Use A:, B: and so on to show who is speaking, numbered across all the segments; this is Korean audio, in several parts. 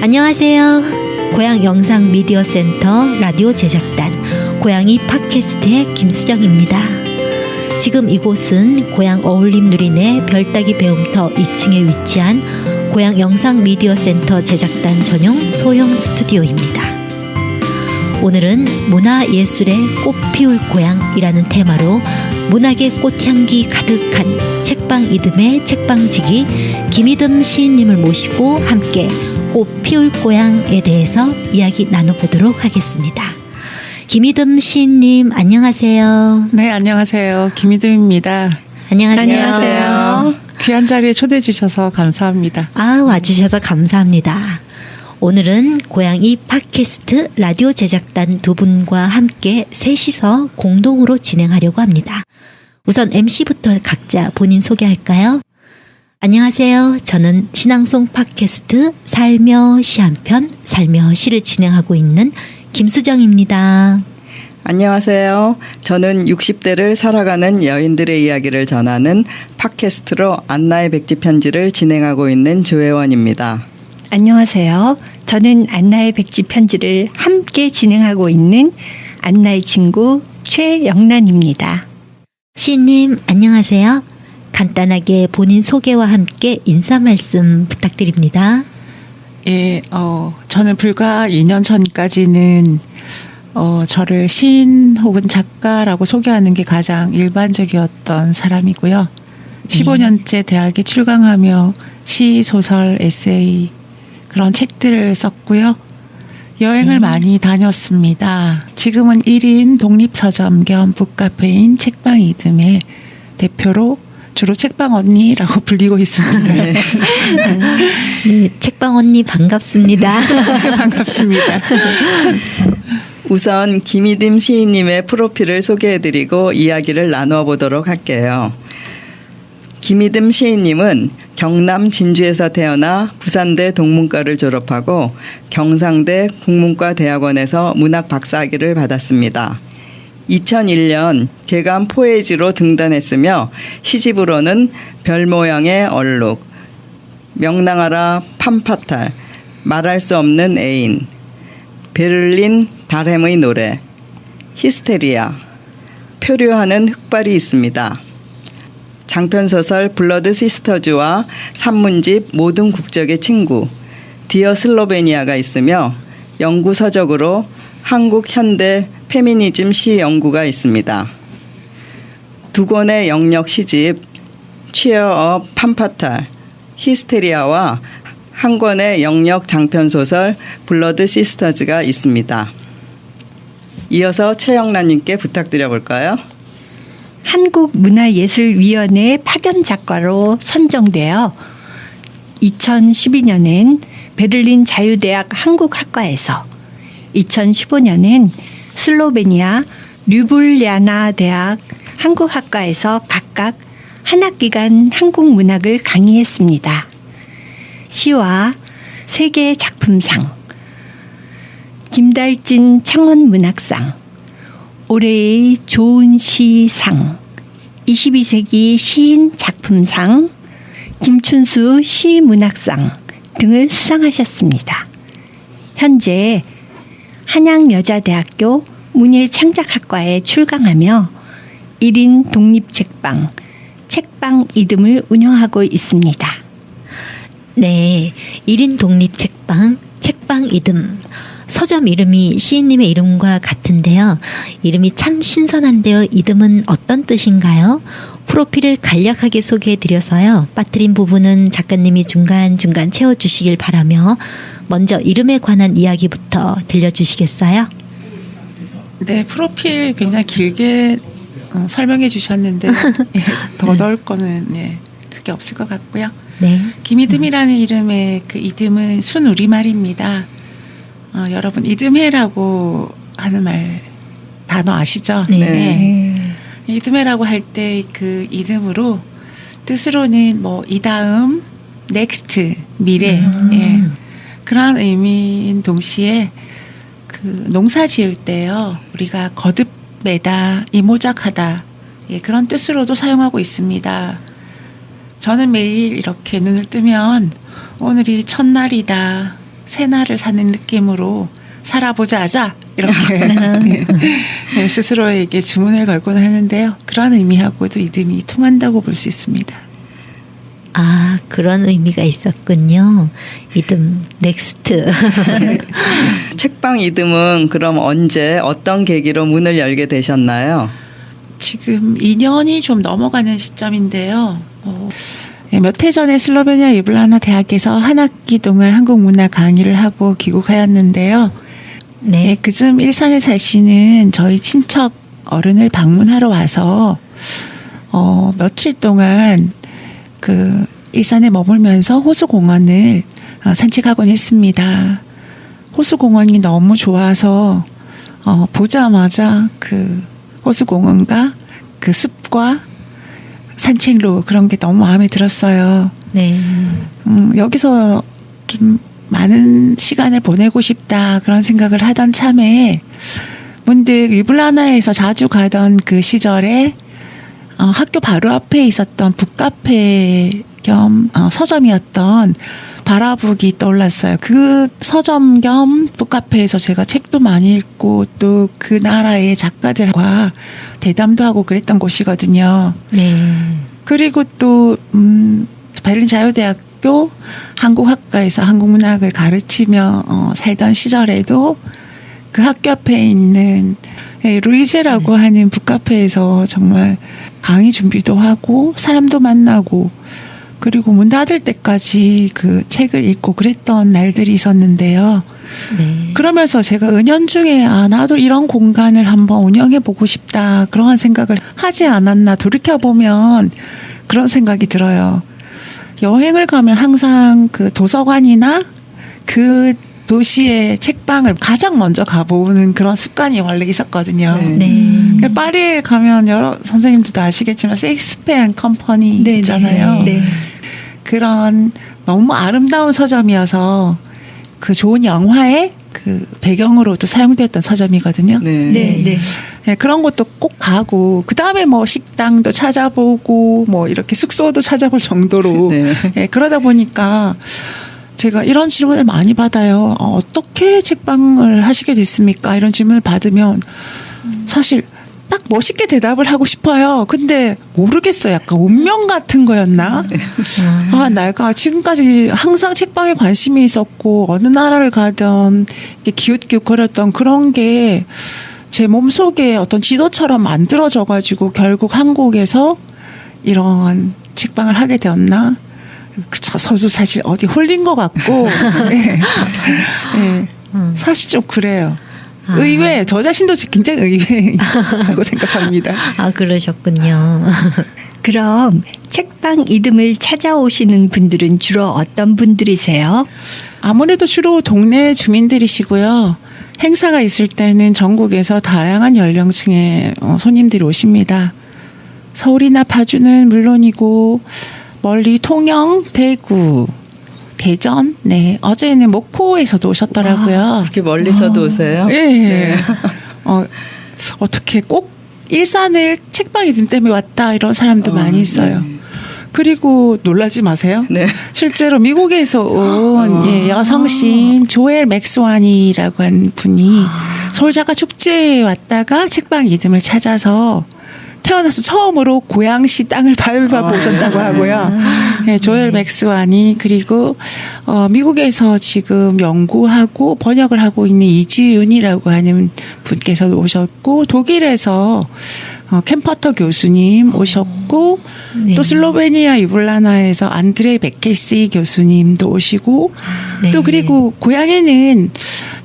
A: 안녕하세요. 고향 영상 미디어 센터 라디오 제작단 고양이 팟캐스트의 김수정입니다. 지금 이곳은 고향 어울림 누리네 별따기 배움터 2층에 위치한 고향 영상 미디어 센터 제작단 전용 소형 스튜디오입니다. 오늘은 문화예술의 꽃 피울 고향이라는 테마로 문학의 꽃향기 가득한 책방 이듬의 책방지기 김이듬 시인님을 모시고 함께 꽃 피울 고향에 대해서 이야기 나눠보도록 하겠습니다. 김이듬 시인님 안녕하세요.
B: 네, 안녕하세요. 김이듬입니다.
A: 안녕하세요.
B: 귀한 자리에 초대해 주셔서 감사합니다.
A: 와주셔서 감사합니다. 오늘은 고양이 팟캐스트 라디오 제작단 두 분과 함께 셋이서 공동으로 진행하려고 합니다. 우선 MC부터 각자 본인 소개할까요? 안녕하세요. 저는 신앙송 팟캐스트 살며시 한편 살며시를 진행하고 있는 김수정입니다.
C: 안녕하세요. 저는 60대를 살아가는 여인들의 이야기를 전하는 팟캐스트로 안나의 백지 편지를 진행하고 있는 조혜원입니다.
D: 안녕하세요. 저는 안나의 백지 편지를 함께 진행하고 있는 안나의 친구 최영란입니다.
A: 시인님 안녕하세요. 간단하게 본인 소개와 함께 인사 말씀 부탁드립니다.
B: 예, 저는 불과 2년 전까지는 저를 시인 혹은 작가라고 소개하는 게 가장 일반적이었던 사람이고요. 15년째 대학에 출강하며 시, 소설, 에세이 그런 책들을 썼고요. 여행을 많이 다녔습니다. 지금은 1인 독립서점 겸 북카페인 책방 이듬의 대표로 주로 책방 언니라고 불리고 있습니다.
A: 네, 책방 언니 반갑습니다.
B: 반갑습니다.
C: 우선 김이듬 시인님의 프로필을 소개해드리고 이야기를 나누어 보도록 할게요. 김이듬 시인님은 경남 진주에서 태어나 부산대 동문과를 졸업하고 경상대 국문과대학원에서 문학 박사학위를 받았습니다. 2001년 개간 포에지로 등단했으며 시집으로는 별 모양의 얼룩, 명랑하라 판파탈, 말할 수 없는 애인, 베를린 다렘의 노래, 히스테리아, 표류하는 흑발이 있습니다. 장편소설 블러드 시스터즈와 산문집 모든 국적의 친구, 디어 슬로베니아가 있으며 연구 서적으로 한국 현대 페미니즘 시 연구가 있습니다. 두 권의 영역 시집 취어업 판파탈, 히스테리아와 한 권의 영역 장편소설 블러드 시스터즈가 있습니다. 이어서 최영란님께 부탁드려 볼까요?
D: 한국문화예술위원회 파견 작가로 선정되어 2012년엔 베를린 자유대학 한국학과에서 2015년엔 슬로베니아 류블리아나 대학 한국학과에서 각각 한 학기간 한국 문학을 강의했습니다. 시와 세계 작품상, 김달진 창원문학상, 올해의 좋은 시상, 22세기 시인 작품상, 김춘수 시문학상 등을 수상하셨습니다. 현재 한양여자대학교 문예창작학과에 출강하며 1인 독립책방, 책방 이듬을 운영하고 있습니다.
A: 네, 1인 독립책방, 책방 이듬. 서점 이름이 시인님의 이름과 같은데요. 이름이 참 신선한데요. 이듬은 어떤 뜻인가요? 프로필을 간략하게 소개해드려서요. 빠뜨린 부분은 작가님이 중간중간 채워주시길 바라며 먼저 이름에 관한 이야기부터 들려주시겠어요?
B: 네, 프로필 굉장히 길게 설명해 주셨는데 더 넣을 거는 크게 없을 것 같고요.
A: 네.
B: 김이듬이라는 이름의 그 이듬은 순우리말입니다. 여러분 이듬해라고 하는 단어 아시죠?
A: 네.
B: 이듬해라고 할 때 그 이듬으로 뜻으로는 뭐 이다음, 넥스트, 미래 그런 의미인 동시에 그 농사 지을 때요 우리가 거듭매다, 이모작하다 그런 뜻으로도 사용하고 있습니다. 저는 매일 이렇게 눈을 뜨면 오늘이 첫날이다, 새날을 사는 느낌으로 살아보자 하자 이렇게 네, 스스로에게 주문을 걸곤 하는데요. 그런 의미하고도 이듬이 통한다고 볼 수 있습니다.
A: 아, 그런 의미가 있었군요. 이듬 넥스트.
C: 책방 이듬은 그럼 언제 어떤 계기로 문을 열게 되셨나요?
B: 지금 2년이 좀 넘어가는 시점인데요. 몇 해 전에 슬로베니아 유블라나 대학에서 한 학기 동안 한국 문화 강의를 하고 귀국하였는데요.
A: 네.
B: 그중 일산에 사시는 저희 친척 어른을 방문하러 와서 며칠 동안 그 일산에 머물면서 호수공원을 산책하곤 했습니다. 호수공원이 너무 좋아서 보자마자 그 호수공원과 그 숲과 산책로 그런 게 너무 마음에 들었어요.
A: 네.
B: 여기서 좀 많은 시간을 보내고 싶다 그런 생각을 하던 참에 문득 유블라나에서 자주 가던 그 시절에 학교 바로 앞에 있었던 북카페 겸 서점이었던 바라북이 떠올랐어요. 그 서점 겸 북카페에서 제가 책도 많이 읽고 또 그 나라의 작가들과 대담도 하고 그랬던 곳이거든요.
A: 네.
B: 그리고 또 베를린 자유대학교 한국학과에서 한국문학을 가르치며 살던 시절에도 그 학교 앞에 있는 루이제라고 하는 북카페에서 정말 강의 준비도 하고 사람도 만나고 그리고 문 닫을 때까지 그 책을 읽고 그랬던 날들이 있었는데요.
A: 네.
B: 그러면서 제가 은연중에 나도 이런 공간을 한번 운영해 보고 싶다 그러한 생각을 하지 않았나 돌이켜보면 그런 생각이 들어요. 여행을 가면 항상 그 도서관이나 그 도시의 책방을 가장 먼저 가보는 그런 습관이 원래 있었거든요.
A: 네.
B: 파리에 가면 여러 선생님들도 아시겠지만 셰익스피어 앤 컴퍼니
D: 네,
B: 있잖아요.
D: 네.
B: 그런 너무 아름다운 서점이어서 그 좋은 영화의 그 배경으로도 사용되었던 서점이거든요.
D: 네.
B: 네, 그런 것도 꼭 가고 그 다음에 뭐 식당도 찾아보고 뭐 이렇게 숙소도 찾아볼 정도로
C: 네.
B: 그러다 보니까 제가 이런 질문을 많이 받아요. 어떻게 책방을 하시게 됐습니까? 이런 질문을 받으면 사실 딱 멋있게 대답을 하고 싶어요. 근데 모르겠어요. 약간 운명 같은 거였나? 내가 지금까지 항상 책방에 관심이 있었고 어느 나라를 가든 기웃기웃거렸던 그런 게 제 몸속에 어떤 지도처럼 만들어져가지고 결국 한국에서 이런 책방을 하게 되었나? 저도 사실 어디 홀린 것 같고 네. 네. 사실 좀 그래요. 의외, 저 자신도 굉장히 의외라고 생각합니다.
A: 아, 그러셨군요.
D: 그럼 책방 이듬을 찾아오시는 분들은 주로 어떤 분들이세요?
B: 아무래도 주로 동네 주민들이시고요. 행사가 있을 때는 전국에서 다양한 연령층의 손님들이 오십니다. 서울이나 파주는 물론이고 멀리 통영, 대구, 대전, 네. 어제는 목포에서도 오셨더라고요.
C: 그렇게 멀리서도 오세요?
B: 네. 어떻게 꼭 일산을 책방 이듬 때문에 왔다 이런 사람도 많이 있어요.
C: 네.
B: 그리고 놀라지 마세요.
C: 네.
B: 실제로 미국에서 온 여성 시인 조엘 맥스완이라고 한 분이 서울작가 축제에 왔다가 책방 이듬을 찾아서 태어나서 처음으로 고양시 땅을 밟아보셨다고 하고요. 네, 조엘 맥스완이 그리고 미국에서 지금 연구하고 번역을 하고 있는 이지윤이라고 하는 분께서 오셨고 독일에서 캠퍼터 교수님 오셨고
A: 네.
B: 또 슬로베니아 유블라나에서 안드레이 베케시 교수님도 오시고
A: 네.
B: 또 그리고 고향에는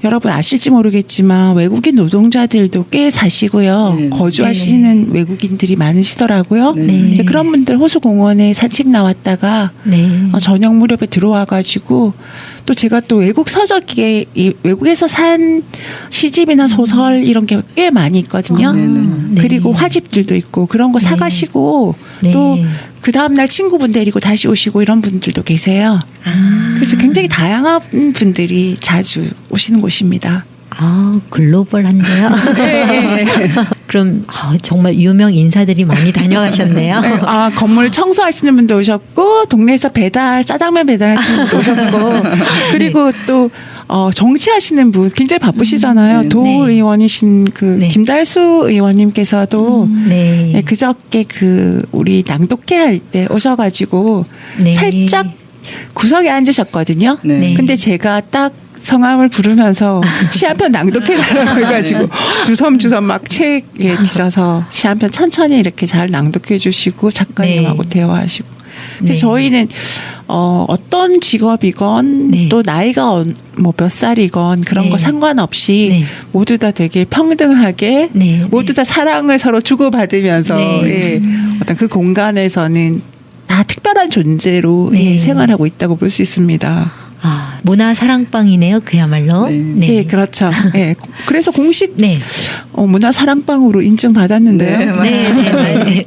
B: 여러분 아실지 모르겠지만 외국인 노동자들도 꽤 사시고요.
C: 네.
B: 거주하시는 외국인들이 많으시더라고요.
A: 네.
B: 그런 분들 호수공원에 산책 나왔다가
A: 네.
B: 저녁 무렵에 들어와가지고 또 제가 또 외국 서적에 외국에서 산 시집이나 소설 이런 게 꽤 많이 있거든요.
A: 네.
B: 그리고 화집들도 있고 그런 거 사가시고
A: 네.
B: 또 그 다음날 친구분 데리고 다시 오시고 이런 분들도 계세요. 그래서 굉장히 다양한 분들이 자주 오시는 곳입니다.
A: 아, 글로벌한데요. 그럼 정말 유명 인사들이 많이 다녀가셨네요.
B: 건물 청소하시는 분도 오셨고 동네에서 짜장면 배달하시는 분도 오셨고 그리고 또 정치하시는 분 굉장히 바쁘시잖아요.
C: 네.
B: 도의원이신 그
A: 네.
B: 김달수 의원님께서도
A: 네.
B: 네, 그저께 우리 낭독회 할 때 오셔가지고
A: 네.
B: 살짝 구석에 앉으셨거든요.
C: 네.
B: 근데 제가 딱 성함을 부르면서 시 한 편 낭독해달라고 해가지고 주섬주섬 막 책에 뒤져서 시 한 편 천천히 이렇게 잘 낭독해 주시고 작가님하고
A: 네.
B: 대화하시고. 근데
A: 네.
B: 저희는 어떤 직업이건
A: 네.
B: 또 나이가 뭐 몇 살이건 그런
A: 네.
B: 거 상관없이
A: 네.
B: 모두 다 되게 평등하게
A: 네.
B: 모두 다 사랑을 서로 주고받으면서
A: 네.
B: 예, 어떤 그 공간에서는 다 특별한 존재로
A: 네.
B: 예, 생활하고 있다고 볼 수 있습니다.
A: 아, 문화 사랑방이네요, 그야말로.
C: 네.
B: 예, 그렇죠. 예, 그래서 공식
A: 네.
B: 문화 사랑방으로 인증받았는데요.
C: 네, 맞아요.
A: 네.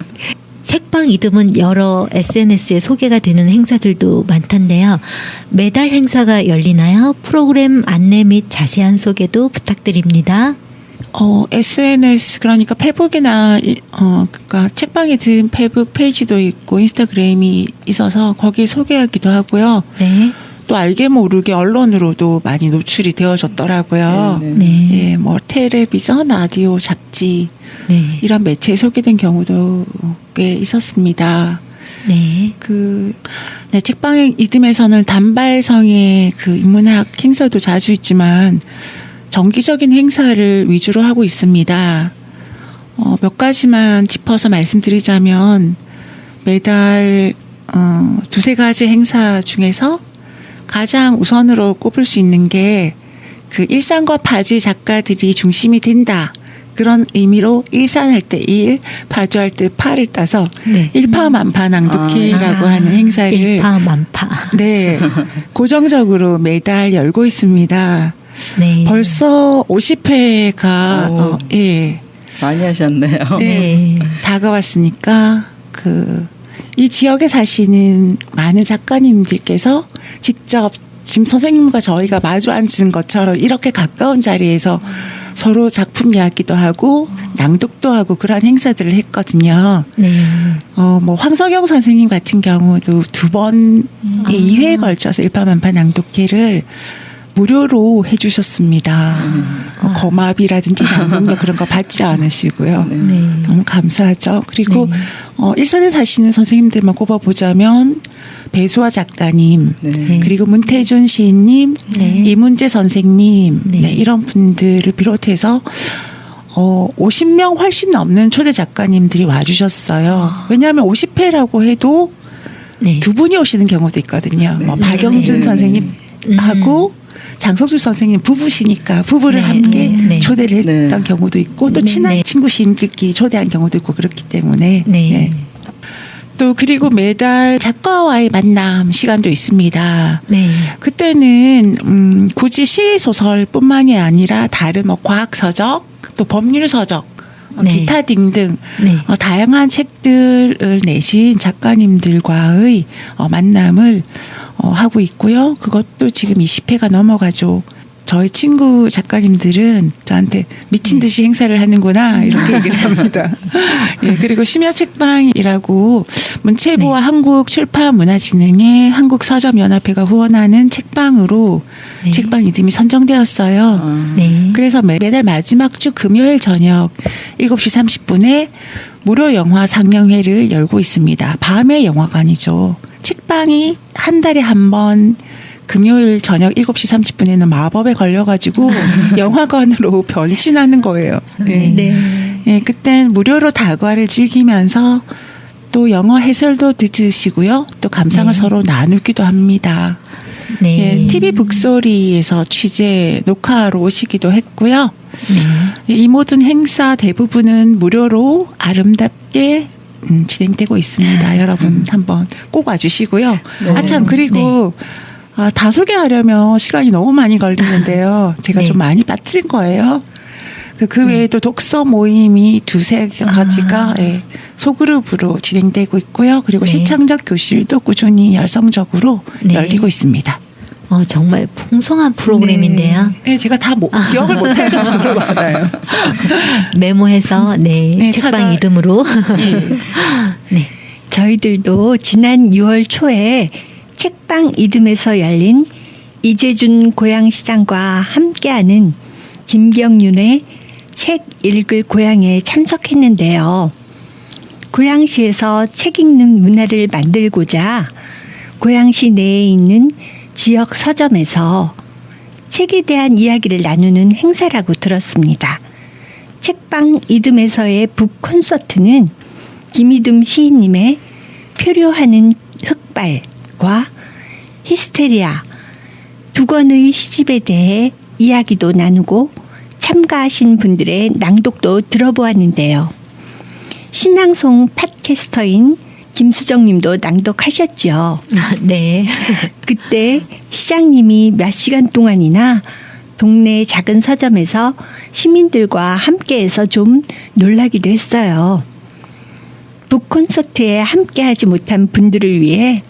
A: 책방 이듬은 여러 SNS에 소개가 되는 행사들도 많던데요. 매달 행사가 열리나요? 프로그램 안내 및 자세한 소개도 부탁드립니다.
B: SNS 그러니까 페북이나 그러니까 책방에 든 페북 페이지도 있고 인스타그램이 있어서 거기에 소개하기도 하고요.
A: 네.
B: 또 알게 모르게 언론으로도 많이 노출이 되어졌더라고요.
C: 네,
A: 네.
B: 예, 뭐 텔레비전, 라디오, 잡지
A: 네.
B: 이런 매체에 소개된 경우도 꽤 있었습니다.
A: 네.
B: 네, 책방의 이듬에서는 단발성의 그 인문학 행사도 자주 있지만 정기적인 행사를 위주로 하고 있습니다. 몇 가지만 짚어서 말씀드리자면 매달 두세 가지 행사 중에서 가장 우선으로 꼽을 수 있는 게 그 일상과 파주 작가들이 중심이 된다. 그런 의미로 일산할 때 일, 파주할 때 파를 따서
A: 네.
B: 일파만파 낭독회라고
A: 아,
B: 하는 행사를
A: 일파만파.
B: 네, 고정적으로 매달 열고 있습니다.
A: 네.
B: 벌써 50회가
C: 오.
B: 예,
C: 많이 하셨네요.
A: 네.
B: 다가왔으니까 이 지역에 사시는 많은 작가님들께서 직접 지금 선생님과 저희가 마주 앉은 것처럼 이렇게 가까운 자리에서 서로 작품 이야기도 하고 낭독도 하고 그런 행사들을 했거든요.
A: 네.
B: 뭐 황석영 선생님 같은 경우도 두 번의 2회에 걸쳐서 일파만파 낭독회를 무료로 해주셨습니다. 거마비라든지 낭독료 그런 거 받지 않으시고요.
C: 네.
A: 네.
B: 너무 감사하죠. 그리고
A: 네.
B: 일산에 사시는 선생님들만 꼽아보자면 배수아 작가님,
C: 네.
B: 그리고 문태준 시인님,
A: 네.
B: 이문재 선생님,
A: 네.
B: 네, 이런 분들을 비롯해서 50명 훨씬 넘는 초대 작가님들이 와주셨어요. 왜냐하면 50회라고 해도
A: 네.
B: 두 분이 오시는 경우도 있거든요.
C: 네.
B: 뭐 박영준
C: 네.
B: 선생님하고 장석주 선생님 부부시니까 부부를
A: 네.
B: 함께
A: 네.
B: 초대를 했던
C: 네.
B: 경우도 있고 또
A: 네.
B: 친한
A: 네.
B: 친구 시인들끼리 초대한 경우도 있고 그렇기 때문에
A: 네.
B: 네. 또 그리고 매달 작가와의 만남 시간도 있습니다.
A: 네.
B: 그때는 굳이 시소설뿐만이 아니라 다른 뭐 과학서적 또 법률서적
A: 네.
B: 기타 등등
A: 네.
B: 다양한 책들을 내신 작가님들과의 만남을 하고 있고요. 그것도 지금 20회가 넘어가죠. 저희 친구 작가님들은 저한테 미친 듯이 행사를 하는구나 이렇게 얘기를 합니다. 예, 그리고 심야 책방이라고 문체부와
A: 네.
B: 한국출판문화진흥회 한국서점연합회가 후원하는 책방으로
A: 네.
B: 책방 이름이 선정되었어요.
A: 네.
B: 그래서 매달 마지막 주 금요일 저녁 7시 30분에 무료 영화 상영회를 열고 있습니다. 밤의 영화관이죠. 책방이 한 달에 한 번 금요일 저녁 7시 30분에는 마법에 걸려가지고 영화관으로 변신하는 거예요. 네.
D: 네.
B: 예, 그땐 무료로 다과를 즐기면서 또 영어 해설도 듣으시고요. 또 감상을
A: 네.
B: 서로 나누기도 합니다.
A: 네.
B: 예, TV 북소리에서 취재 녹화로 오시기도 했고요.
A: 네.
B: 이 모든 행사 대부분은 무료로 아름답게 진행되고 있습니다. 여러분 한번 꼭 와주시고요.
C: 네.
B: 아참 그리고 다 소개하려면 시간이 너무 많이 걸리는데요. 제가
A: 네.
B: 좀 많이 빠뜨린 거예요. 그 외에도 독서 모임이 두세 가지가 예, 소그룹으로 진행되고 있고요. 그리고
A: 네.
B: 시창작 교실도 꾸준히 열성적으로
A: 네.
B: 열리고 있습니다.
A: 정말 풍성한 프로그램인데요.
B: 네, 제가 다 기억을 못할 정도로 많아요.
A: 메모해서
B: 네,
A: 책방 이듬으로. 네.
D: 저희들도 지난 6월 초에 책방 이듬에서 열린 이재준 고양시장과 함께하는 김경윤의 책 읽을 고향에 참석했는데요. 고양시에서 책 읽는 문화를 만들고자 고양시 내에 있는 지역 서점에서 책에 대한 이야기를 나누는 행사라고 들었습니다. 책방 이듬에서의 북 콘서트는 김이듬 시인님의 표류하는 흑발과 히스테리아 두 권의 시집에 대해 이야기도 나누고 참가하신 분들의 낭독도 들어보았는데요. 신앙송 팟캐스터인 김수정 님도 낭독하셨죠.
A: 네.
D: 그때 시장님이 몇 시간 동안이나 동네 작은 서점에서 시민들과 함께해서 좀 놀라기도 했어요. 북 콘서트에 함께하지 못한 분들을 위해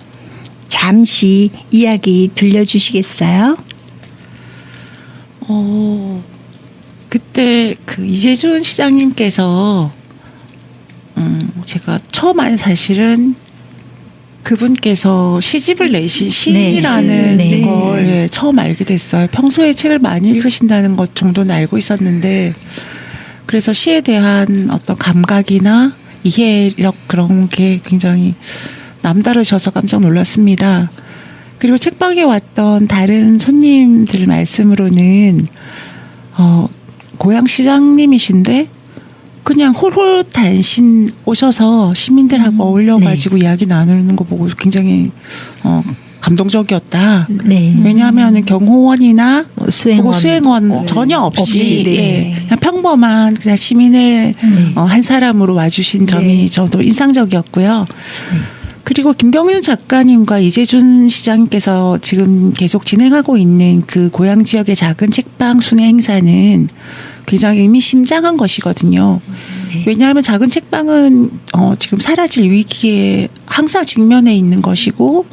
D: 잠시 이야기 들려주시겠어요?
B: 그때 그 이재준 시장님께서 제가 처음 안 사실은 그분께서 시집을 내신 시인이라는
A: 네.
B: 걸 예, 처음 알게 됐어요. 평소에 책을 많이 읽으신다는 것 정도는 알고 있었는데 그래서 시에 대한 어떤 감각이나 이해력 그런 게 굉장히 남다르셔서 깜짝 놀랐습니다. 그리고 책방에 왔던 다른 손님들 말씀으로는 고향 시장님이신데 그냥 홀홀단신 오셔서 시민들하고 어울려가지고 이야기 나누는 거 보고 굉장히 감동적이었다.
A: 네.
B: 왜냐하면 경호원이나
A: 수행원,
B: 수행원 전혀 없이
D: 네.
B: 예, 그냥 평범한 그냥 시민의 한 사람으로 와주신 점이 저도 인상적이었고요. 그리고 김경윤 작가님과 이재준 시장님께서 지금 계속 진행하고 있는 그 고향 지역의 작은 책방 순회 행사는 굉장히 의미심장한 것이거든요. 왜냐하면 작은 책방은 지금 사라질 위기에 항상 직면해 있는 것이고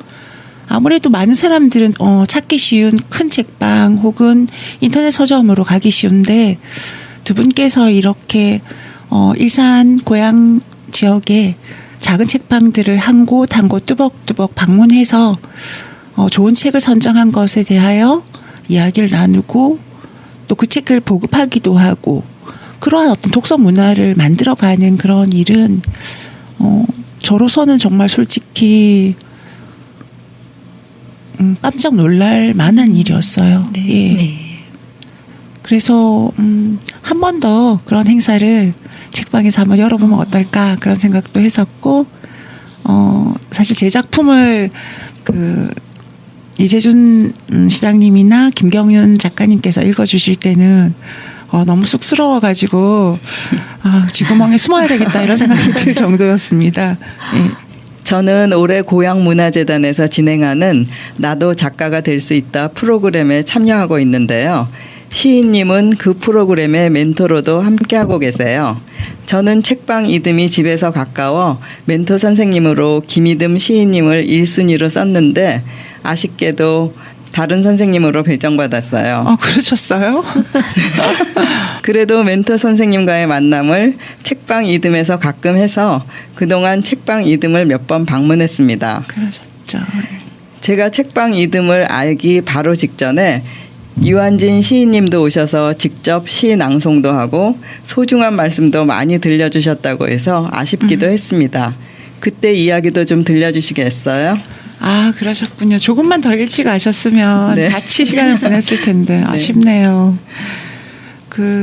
B: 아무래도 많은 사람들은 찾기 쉬운 큰 책방 혹은 인터넷 서점으로 가기 쉬운데 두 분께서 이렇게 일산 고향 지역에 작은 책방들을 한 곳 한 곳 뚜벅뚜벅 방문해서 좋은 책을 선정한 것에 대하여 이야기를 나누고 또 그 책을 보급하기도 하고 그러한 어떤 독서 문화를 만들어가는 그런 일은 저로서는 정말 솔직히 깜짝 놀랄 만한 일이었어요.
D: 네.
B: 예.
A: 네.
B: 그래서 한 번 더 그런 행사를 책방에서 한번 열어보면 어떨까 그런 생각도 했었고 사실 제 작품을 이재준 시장님이나 김경윤 작가님께서 읽어주실 때는 너무 쑥스러워가지고 쥐구멍에 숨어야 되겠다 이런 생각이 들 정도였습니다. 예.
C: 저는 올해 고향문화재단에서 진행하는 나도 작가가 될 수 있다 프로그램에 참여하고 있는데요. 시인님은 그 프로그램의 멘토로도 함께하고 계세요. 저는 책방 이듬이 집에서 가까워 멘토 선생님으로 김이듬 시인님을 1순위로 썼는데 아쉽게도 다른 선생님으로 배정받았어요.
B: 그러셨어요?
C: 그래도 멘토 선생님과의 만남을 책방 이듬에서 가끔 해서 그동안 책방 이듬을 몇 번 방문했습니다.
B: 그러셨죠.
C: 제가 책방 이듬을 알기 바로 직전에 유한진 시인님도 오셔서 직접 시 낭송도 하고 소중한 말씀도 많이 들려주셨다고 해서 아쉽기도 했습니다. 그때 이야기도 좀 들려주시겠어요?
B: 그러셨군요. 조금만 더 일찍 가셨으면
C: 네.
B: 같이 시간을 보냈을 텐데 아쉽네요.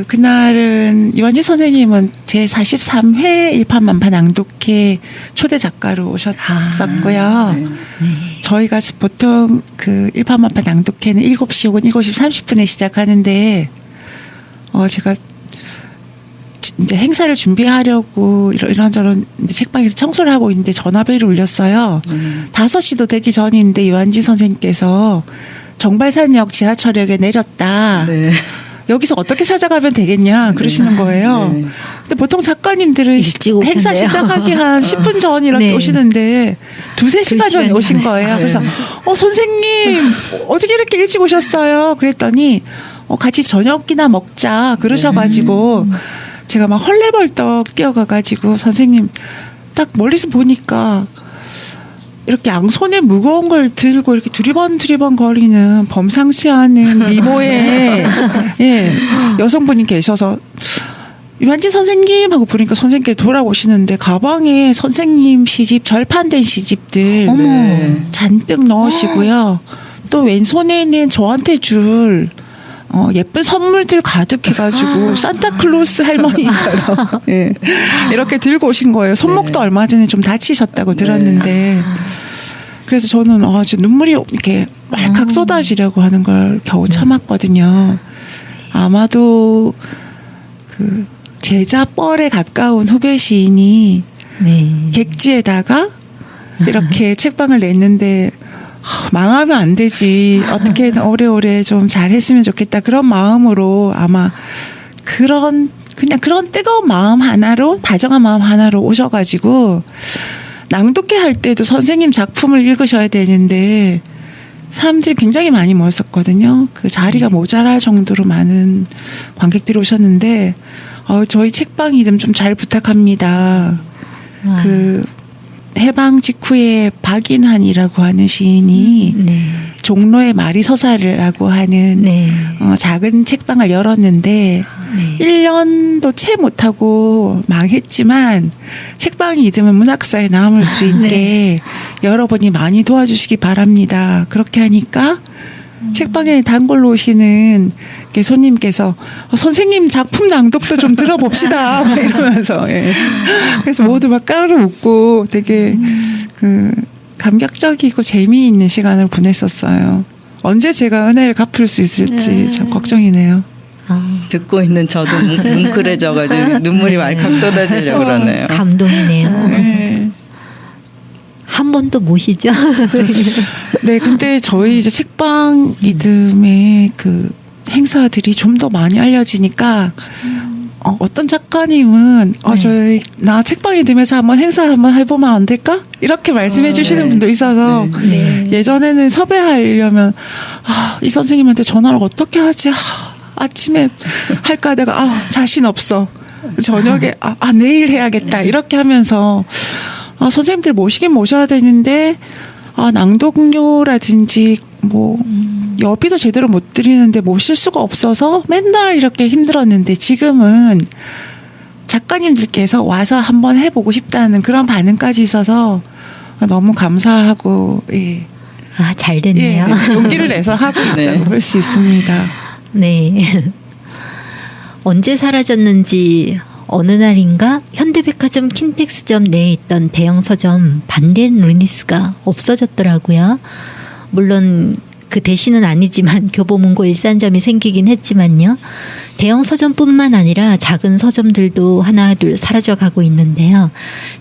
B: 그날은 유한진 선생님은 제 43회 일판만파 낭독회 초대 작가로 오셨었고요.
C: 네.
B: 저희가 보통 그 일판만파 낭독회는 7시 혹은 7시 30분에 시작하는데 제가 이제 행사를 준비하려고 이런저런 책방에서 청소를 하고 있는데 전화벨을 울렸어요. 5시도 되기 전인데 유한진 선생님께서 정발산역 지하철역에 내렸다.
C: 네.
B: 여기서 어떻게 찾아가면 되겠냐 그러시는 거예요.
C: 네.
B: 근데 보통 작가님들은
A: 일찍 오셨네요.
B: 행사 시작하기 한 10분 전 이렇게
A: 네.
B: 오시는데 2-3시간 전에 오신 거예요. 그래서 선생님 어떻게 이렇게 일찍 오셨어요? 그랬더니 같이 저녁이나 먹자 그러셔가지고 제가 막 헐레벌떡 뛰어가가지고 선생님 딱 멀리서 보니까 이렇게 양손에 무거운 걸 들고 이렇게 두리번 거리는 범상치 않은 미모의 예, 여성분이 계셔서 유한진 선생님 하고 부르니까 선생님께 돌아오시는데 가방에 선생님 시집 절판된 시집들
C: 네.
B: 잔뜩 넣으시고요. 또 왼손에는 저한테 줄 예쁜 선물들 가득해가지고 산타클로스 할머니처럼 예, 이렇게 들고 오신 거예요. 손목도
C: 네.
B: 얼마 전에 좀 다치셨다고 들었는데 그래서 저는 진짜 눈물이 이렇게 말칵 쏟아지려고 하는 걸 겨우 참았거든요. 아마도 그 제자 뻘에 가까운 후배 시인이
A: 네.
B: 객지에다가 이렇게 책방을 냈는데 망하면 안 되지. 어떻게든 오래오래 좀 잘했으면 좋겠다. 그런 마음으로 아마 그냥 그런 뜨거운 마음 하나로, 다정한 마음 하나로 오셔가지고 낭독회 할 때도 선생님 작품을 읽으셔야 되는데 사람들이 굉장히 많이 모였었거든요. 그 자리가 모자랄 정도로 많은 관객들이 오셨는데 저희 책방 이름 좀 잘 부탁합니다.
A: 와.
B: 그 해방 직후에 박인환이라고 하는 시인이
A: 네.
B: 종로의 마리서사라고 하는
A: 네.
B: 작은 책방을 열었는데
A: 네.
B: 1년도 채 못하고 망했지만 책방이 이름은 문학사에 남을 수 있게 여러분이 많이 도와주시기 바랍니다. 그렇게 하니까 책방에 단골로 오시는 손님께서 선생님 작품 낭독도 좀 들어봅시다 막 이러면서 예. 그래서 모두 막 까르르 웃고 되게 그 감격적이고 재미있는 시간을 보냈었어요. 언제 제가 은혜를 갚을 수 있을지 참 걱정이네요.
C: 듣고 있는 저도 뭉클해져가지고 눈물이 말칵 쏟아지려고 그러네요.
A: 감동이네요.
B: 네.
A: 한 번 또 모시죠.
B: 네, 근데 저희 이제 책방 이듬해 그 행사들이 좀 더 많이 알려지니까 어떤 작가님은 저희 나 책방 이듬해서 한번 행사 한번 해보면 안 될까? 이렇게 말씀해 주시는
C: 네.
B: 분도 있어서
C: 네.
B: 예전에는 섭외하려면 이 선생님한테 전화를 어떻게 하지? 아침에 할까 하다가 자신 없어. 저녁에 내일 해야겠다. 이렇게 하면서 선생님들 모시긴 모셔야 되는데 낭독료라든지 뭐 여비도 제대로 못 드리는데 모실 수가 없어서 맨날 이렇게 힘들었는데 지금은 작가님들께서 와서 한번 해보고 싶다는 그런 반응까지 있어서 너무 감사하고 예.
A: 잘 됐네요.
B: 예, 용기를 내서 하고 있다고
C: 네.
B: 볼 수 있습니다.
A: 네. 언제 사라졌는지 어느 날인가 현대백화점 킨텍스점 내에 있던 대형 서점 반덴 루니스가 없어졌더라고요. 물론 그 대신은 아니지만 교보문고 일산점이 생기긴 했지만요. 대형 서점뿐만 아니라 작은 서점들도 하나둘 사라져가고 있는데요.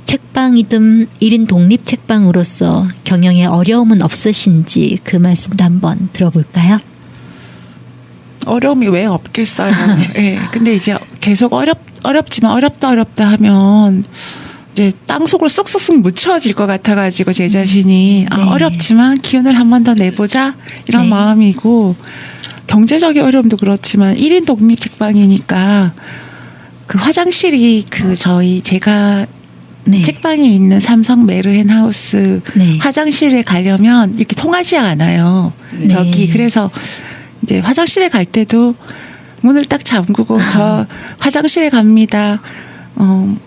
A: 책방이든 1인 독립 책방으로서 경영에 어려움은 없으신지 그 말씀도 한번 들어볼까요?
B: 어려움이 왜 없겠어요. 예. 근데 이제 계속 어렵지만 어렵다 하면 이제 땅속으로 쓱쓱쓱 묻혀질 것 같아가지고 제 자신이
A: 네.
B: 어렵지만 기운을 한 번 더 내보자 이런
A: 네.
B: 마음이고 경제적인 어려움도 그렇지만 1인 독립 책방이니까 그 화장실이 제가
A: 네.
B: 책방에 있는 삼성 메르헨 하우스
A: 네.
B: 화장실에 가려면 이렇게 통하지 않아요.
A: 네.
B: 여기 그래서 이제 화장실에 갈 때도 문을 딱 잠그고 저 화장실에 갑니다.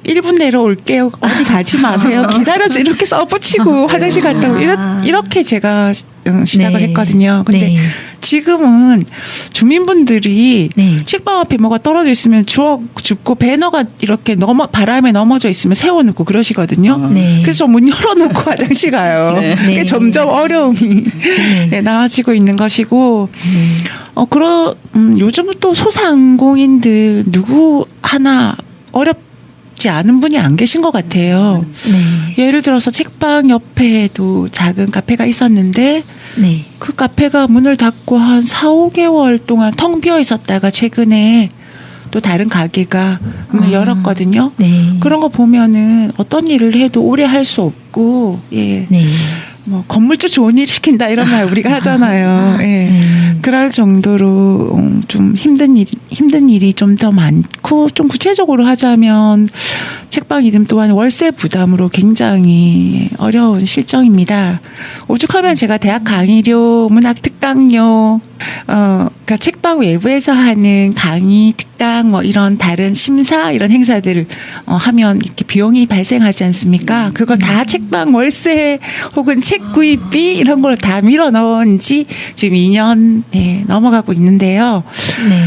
B: 1분 내로 올게요. 어디 가지 마세요. 기다려줘. 이렇게 써붙이고 화장실 갔다고 이렇게 제가 시작을
A: 네.
B: 했거든요. 근데
A: 네.
B: 지금은 주민분들이
A: 네.
B: 책방 앞에 뭐가 떨어져 있으면 주워 줍고 배너가 이렇게 바람에 넘어져 있으면 세워놓고 그러시거든요.
A: 네.
B: 그래서 문 열어놓고 화장실 가요.
C: 네.
B: 그게
A: 네.
B: 점점 어려움이
A: 네.
B: 나아지고 있는 것이고, 요즘은 또 소상공인들 누구 하나 어렵지 않은 분이 안 계신 것 같아요.
A: 네.
B: 예를 들어서 책방 옆에도 작은 카페가 있었는데,
A: 네.
B: 그 카페가 문을 닫고 한 4, 5개월 동안 텅 비어 있었다가 최근에 또 다른 가게가 문을 열었거든요.
A: 네.
B: 그런 거 보면은 어떤 일을 해도 오래 할 수 없고, 예.
A: 네.
B: 뭐 건물주 좋은 일 시킨다 이런 말 우리가 하잖아요. 예. 그럴 정도로 좀 힘든 일이 좀 더 많고, 좀 구체적으로 하자면 책방 이듬 또한 월세 부담으로 굉장히 어려운 실정입니다. 오죽하면 제가 대학 강의료, 문학 특강료, 그러니까 책방 외부에서 하는 강의, 특강, 뭐 이런 다른 심사 이런 행사들을 하면 이렇게 비용이 발생하지 않습니까? 그걸 다 책방 월세 혹은 책 구입비 이런 걸 다 밀어 넣은 지 지금 2년 넘어가고 있는데요.
A: 네.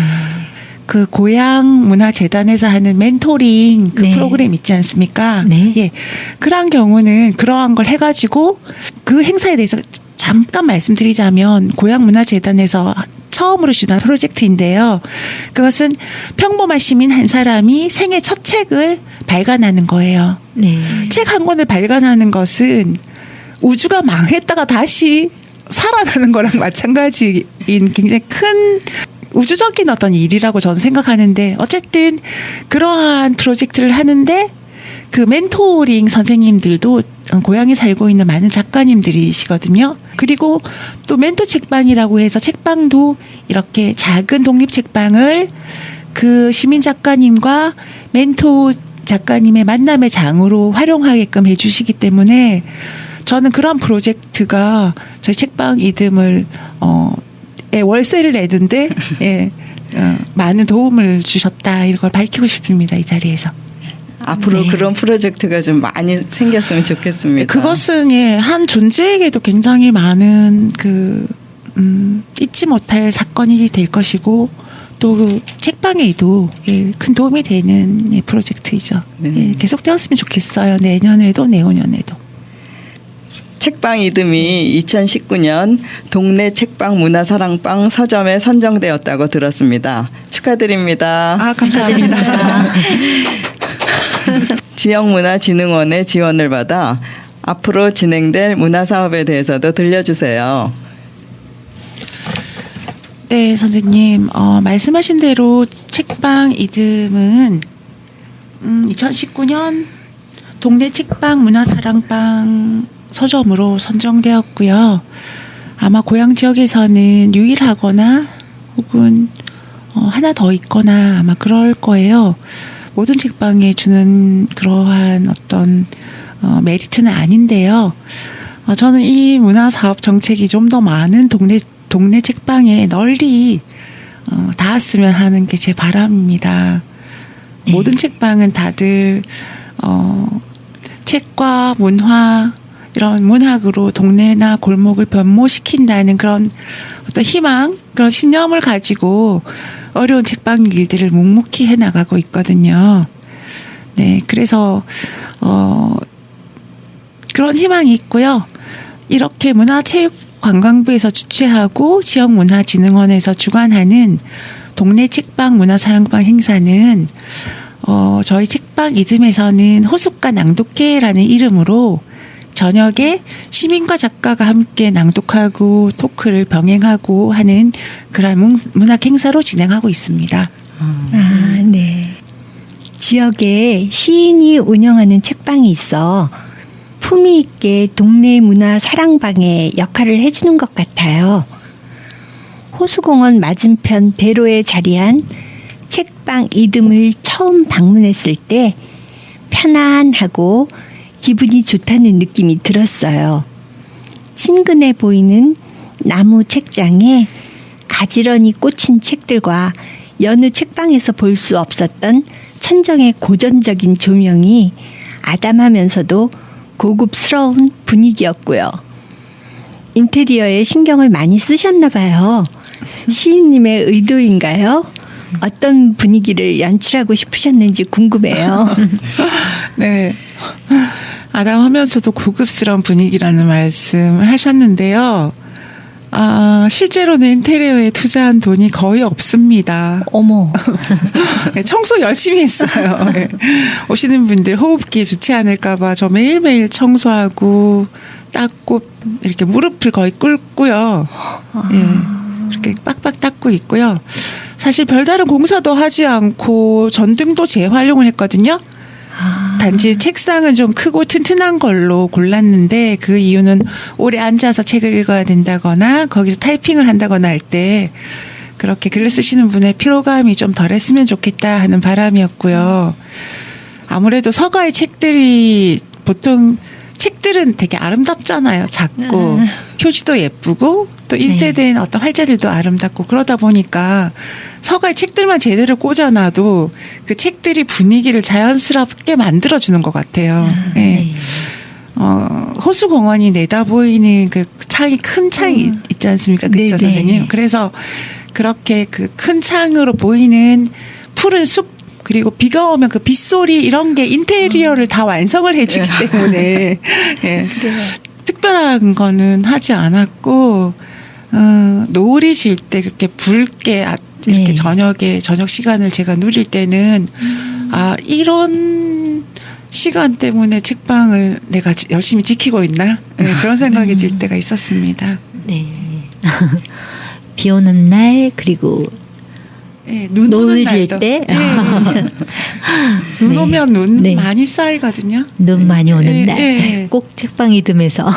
B: 그 고향문화재단에서 하는 멘토링 그
A: 네.
B: 프로그램 있지 않습니까?
A: 네.
B: 예. 그런 경우는 그러한 걸 해가지고 그 행사에 대해서 잠깐 말씀드리자면 고향문화재단에서 처음으로 주단 프로젝트인데요. 그것은 평범한 시민 한 사람이 생애 첫 책을 발간하는 거예요.
A: 네.
B: 책 한 권을 발간하는 것은 우주가 망했다가 다시 살아나는 거랑 마찬가지인 굉장히 큰 우주적인 어떤 일이라고 저는 생각하는데, 어쨌든 그러한 프로젝트를 하는데 그 멘토링 선생님들도 고향에 살고 있는 많은 작가님들이시거든요. 그리고 또 멘토 책방이라고 해서 책방도 이렇게 작은 독립 책방을 그 시민 작가님과 멘토 작가님의 만남의 장으로 활용하게끔 해주시기 때문에 저는 그런 프로젝트가 저희 책방 이듬을 월세를 내는데 많은 도움을 주셨다, 이걸 밝히고 싶습니다, 이 자리에서.
C: 앞으로
A: 네.
C: 그런 프로젝트가 좀 많이 생겼으면 좋겠습니다.
B: 그것은 한 존재에게도 굉장히 많은 잊지 못할 사건이 될 것이고, 또 책방에도 큰 도움이 되는 프로젝트이죠.
C: 네.
B: 계속되었으면 좋겠어요. 내년에도 내후년에도.
C: 책방 이듬이 2019년 동네 책방 문화사랑방 서점에 선정되었다고 들었습니다. 축하드립니다.
B: 감사합니다.
C: 지역문화진흥원의 지원을 받아 앞으로 진행될 문화사업에 대해서도 들려주세요.
B: 네, 선생님. 말씀하신 대로 책방 이듬은 2019년 동네 책방 문화사랑방 서점으로 선정되었고요. 아마 고향 지역에서는 유일하거나 혹은 하나 더 있거나 아마 그럴 거예요. 모든 책방에 주는 그러한 어떤 메리트는 아닌데요. 저는 이 문화사업 정책이 좀 더 많은 동네 책방에 널리 닿았으면 하는 게 제 바람입니다.
A: 네.
B: 모든 책방은 다들 책과 문화, 이런 문학으로 동네나 골목을 변모시킨다는 그런 어떤 희망, 그런 신념을 가지고 어려운 책방 일들을 묵묵히 해나가고 있거든요. 네, 그래서 그런 희망이 있고요. 이렇게 문화체육관광부에서 주최하고 지역문화진흥원에서 주관하는 동네 책방 문화사랑방 행사는 저희 책방 이듬에서는 호숫가 낭독회라는 이름으로 저녁에 시민과 작가가 함께 낭독하고 토크를 병행하고 하는 그런 문학 행사로 진행하고 있습니다.
D: 네. 지역에 시인이 운영하는 책방이 있어 품위 있게 동네 문화 사랑방의 역할을 해주는 것 같아요. 호수공원 맞은편 대로에 자리한 책방 이듬을 처음 방문했을 때 편안하고 기분이 좋다는 느낌이 들었어요. 친근해 보이는 나무 책장에 가지런히 꽂힌 책들과 여느 책방에서 볼 수 없었던 천정의 고전적인 조명이 아담하면서도 고급스러운 분위기였고요. 인테리어에 신경을 많이 쓰셨나 봐요. 시인님의 의도인가요? 어떤 분위기를 연출하고 싶으셨는지 궁금해요.
B: 네. 아담하면서도 고급스러운 분위기라는 말씀을 하셨는데요. 실제로는 인테리어에 투자한 돈이 거의 없습니다.
D: 어머.
B: 네, 청소 열심히 했어요. 네. 오시는 분들 호흡기 좋지 않을까봐 저 매일매일 청소하고 닦고 이렇게 무릎을 거의 꿇고요. 예, 이렇게 빡빡 닦고 있고요. 사실 별다른 공사도 하지 않고 전등도 재활용을 했거든요. 단지 책상은 좀 크고 튼튼한 걸로 골랐는데 그 이유는 오래 앉아서 책을 읽어야 된다거나 거기서 타이핑을 한다거나 할 때 그렇게 글을 쓰시는 분의 피로감이 좀 덜했으면 좋겠다 하는 바람이었고요. 아무래도 서가의 책들이 보통 책들은 되게 아름답잖아요. 작고 표지도 예쁘고 또 인쇄된 어떤 활자들도 아름답고 그러다 보니까 서가의 책들만 제대로 꽂아놔도 그 책들이 분위기를 자연스럽게 만들어주는 것 같아요. 네. 호수공원이 내다보이는 그 창이 큰 창이 있지 않습니까? 그쵸, 선생님? 그래서 그렇게 그 큰 창으로 보이는 푸른 숲 그리고 비가 오면 그 빗소리 이런 게 인테리어를 다 완성을 해주기 때문에 예. 특별한 거는 하지 않았고 노을이 질 때 그렇게 붉게 이렇게 저녁 시간을 제가 누릴 때는 이런 시간 때문에 책방을 내가 열심히 지키고 있나 그런 생각이 들 때가 있었습니다.
A: 네. 비 오는 날 그리고 노을 질 때
B: 눈 오면 눈 많이 쌓이거든요.
A: 눈 많이 오는 날 꼭 책방 이듬해서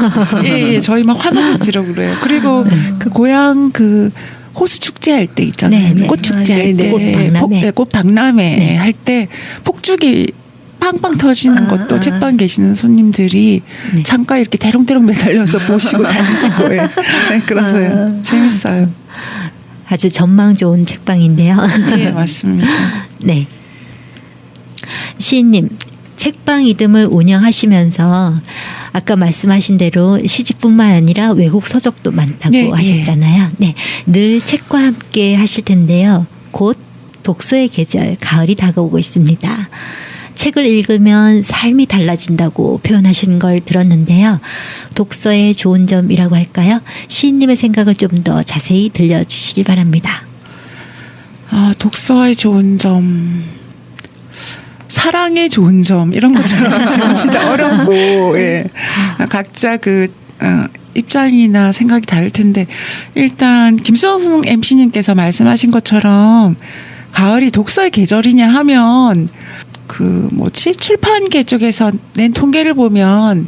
B: 저희 막 환호성지라고 그래요. 그리고 그 고향 그 호수 축제 할 때 있잖아요. 꽃 축제 할 때 꽃 박람회 할 때 폭죽이 빵빵 터지는 것도 책방 계시는 손님들이 잠깐 이렇게 대롱대롱 매달려서 보시고 다니는 거예요. 그래서요. 재밌어요.
A: 아주 전망 좋은 책방인데요.
B: 네, 맞습니다.
A: 네. 시인님, 책방 이듬을 운영하시면서 아까 말씀하신 대로 시집뿐만 아니라 외국 서적도 많다고 하셨잖아요. 네. 늘 책과 함께 하실 텐데요. 곧 독서의 계절, 가을이 다가오고 있습니다. 책을 읽으면 삶이 달라진다고 표현하신 걸 들었는데요. 독서의 좋은 점이라고 할까요? 시인님의 생각을 좀 더 자세히 들려주시길 바랍니다.
B: 독서의 좋은 점, 사랑의 좋은 점 이런 것처럼 진짜 어렵고 각자 그 입장이나 생각이 다를 텐데 일단 김수영 MC님께서 말씀하신 것처럼 가을이 독서의 계절이냐 하면 출판계 쪽에서 낸 통계를 보면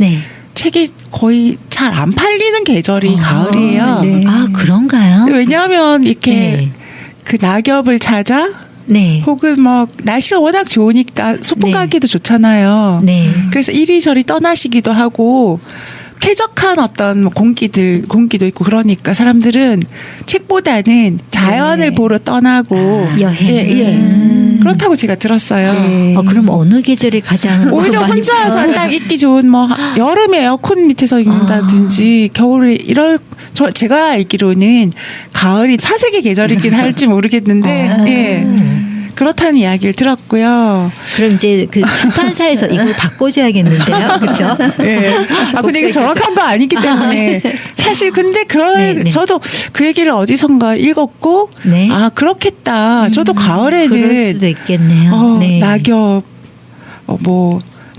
B: 책이 거의 잘 안 팔리는 계절이 가을이에요.
A: 네. 그런가요?
B: 왜냐하면 이렇게 그 낙엽을 찾아 혹은 날씨가 워낙 좋으니까 소풍 가기도 좋잖아요. 그래서 이리저리 떠나시기도 하고 쾌적한 어떤 공기도 있고 그러니까 사람들은 책보다는 자연을 보러 떠나고
A: 여행.
B: 그렇다고 제가 들었어요.
A: 그럼 어느 계절이 가장
B: 오히려 혼자서 딱 읽기 좋은 여름에 에어컨 밑에서 읽는다든지 겨울에 제가 알기로는 가을이 사색의 계절이긴 할지 모르겠는데 그렇다는 이야기를 들었고요.
A: 그럼 이제 그 출판사에서 이걸 바꿔줘야겠는데요, 그렇죠?
B: 근데 이게 정확한 거 아니기 때문에 사실 근데 저도 그 얘기를 어디선가 읽었고 그렇겠다. 저도 가을에는
A: 그럴 수도 있겠네요.
B: 낙엽,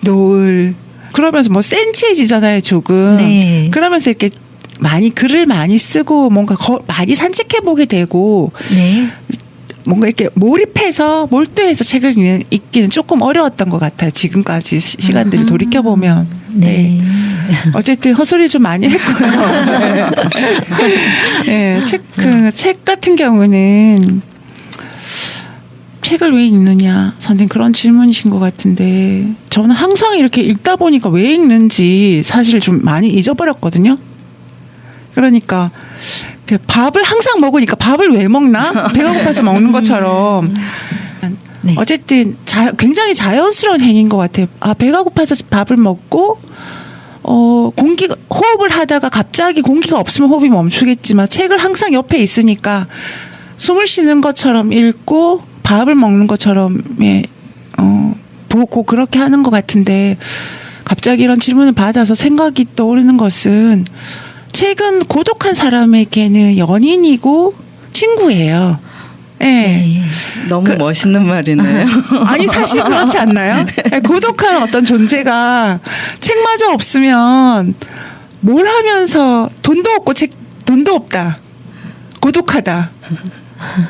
B: 노을 그러면서 센치해지잖아요, 조금. 그러면서 이렇게 글을 많이 쓰고 뭔가 많이 산책해 보게 되고. 뭔가 이렇게 몰두해서 책을 읽기는 조금 어려웠던 것 같아요. 지금까지 시간들을 돌이켜보면. 어쨌든 헛소리 좀 많이 했고요. 책 같은 경우는 책을 왜 읽느냐. 선생님 그런 질문이신 것 같은데 저는 항상 이렇게 읽다 보니까 왜 읽는지 사실 좀 많이 잊어버렸거든요. 그러니까 밥을 항상 먹으니까 밥을 왜 먹나? 배가 고파서 먹는 것처럼. 어쨌든 굉장히 자연스러운 행위인 것 같아요. 배가 고파서 밥을 먹고 호흡을 하다가 갑자기 공기가 없으면 호흡이 멈추겠지만 책을 항상 옆에 있으니까 숨을 쉬는 것처럼 읽고 밥을 먹는 것처럼 보고 그렇게 하는 것 같은데 갑자기 이런 질문을 받아서 생각이 떠오르는 것은 책은 고독한 사람에게는 연인이고 친구예요.
C: 너무 멋있는 말이네요.
B: 아니 사실 그렇지 않나요? 고독한 어떤 존재가 책마저 없으면 뭘 하면서 돈도 없고 돈도 없다. 고독하다.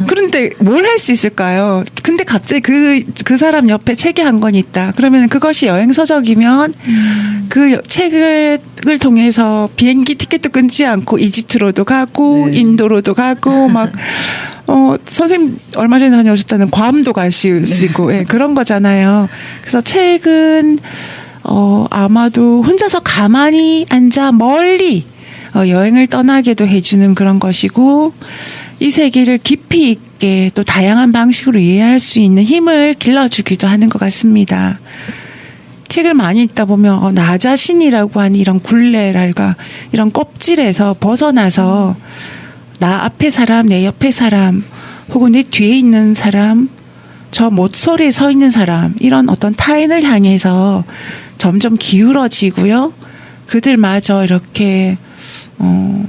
B: 그런데 뭘 할 수 있을까요? 근데 갑자기 그 사람 옆에 책이 한 권 있다. 그러면 그것이 여행서적이면 그 책을 통해서 비행기 티켓도 끊지 않고 이집트로도 가고
C: 네.
B: 인도로도 가고 막 선생님 얼마 전에 다녀오셨다는 괌도 가시고 예, 그런 거잖아요. 그래서 책은 아마도 혼자서 가만히 앉아 멀리 여행을 떠나게도 해주는 그런 것이고 이 세계를 깊이 있게 또 다양한 방식으로 이해할 수 있는 힘을 길러주기도 하는 것 같습니다. 책을 많이 읽다 보면 나 자신이라고 하는 이런 굴레랄까 이런 껍질에서 벗어나서 나 앞에 사람, 내 옆에 사람 혹은 내 뒤에 있는 사람 저 모서리에 서 있는 사람 이런 어떤 타인을 향해서 점점 기울어지고요. 그들마저 이렇게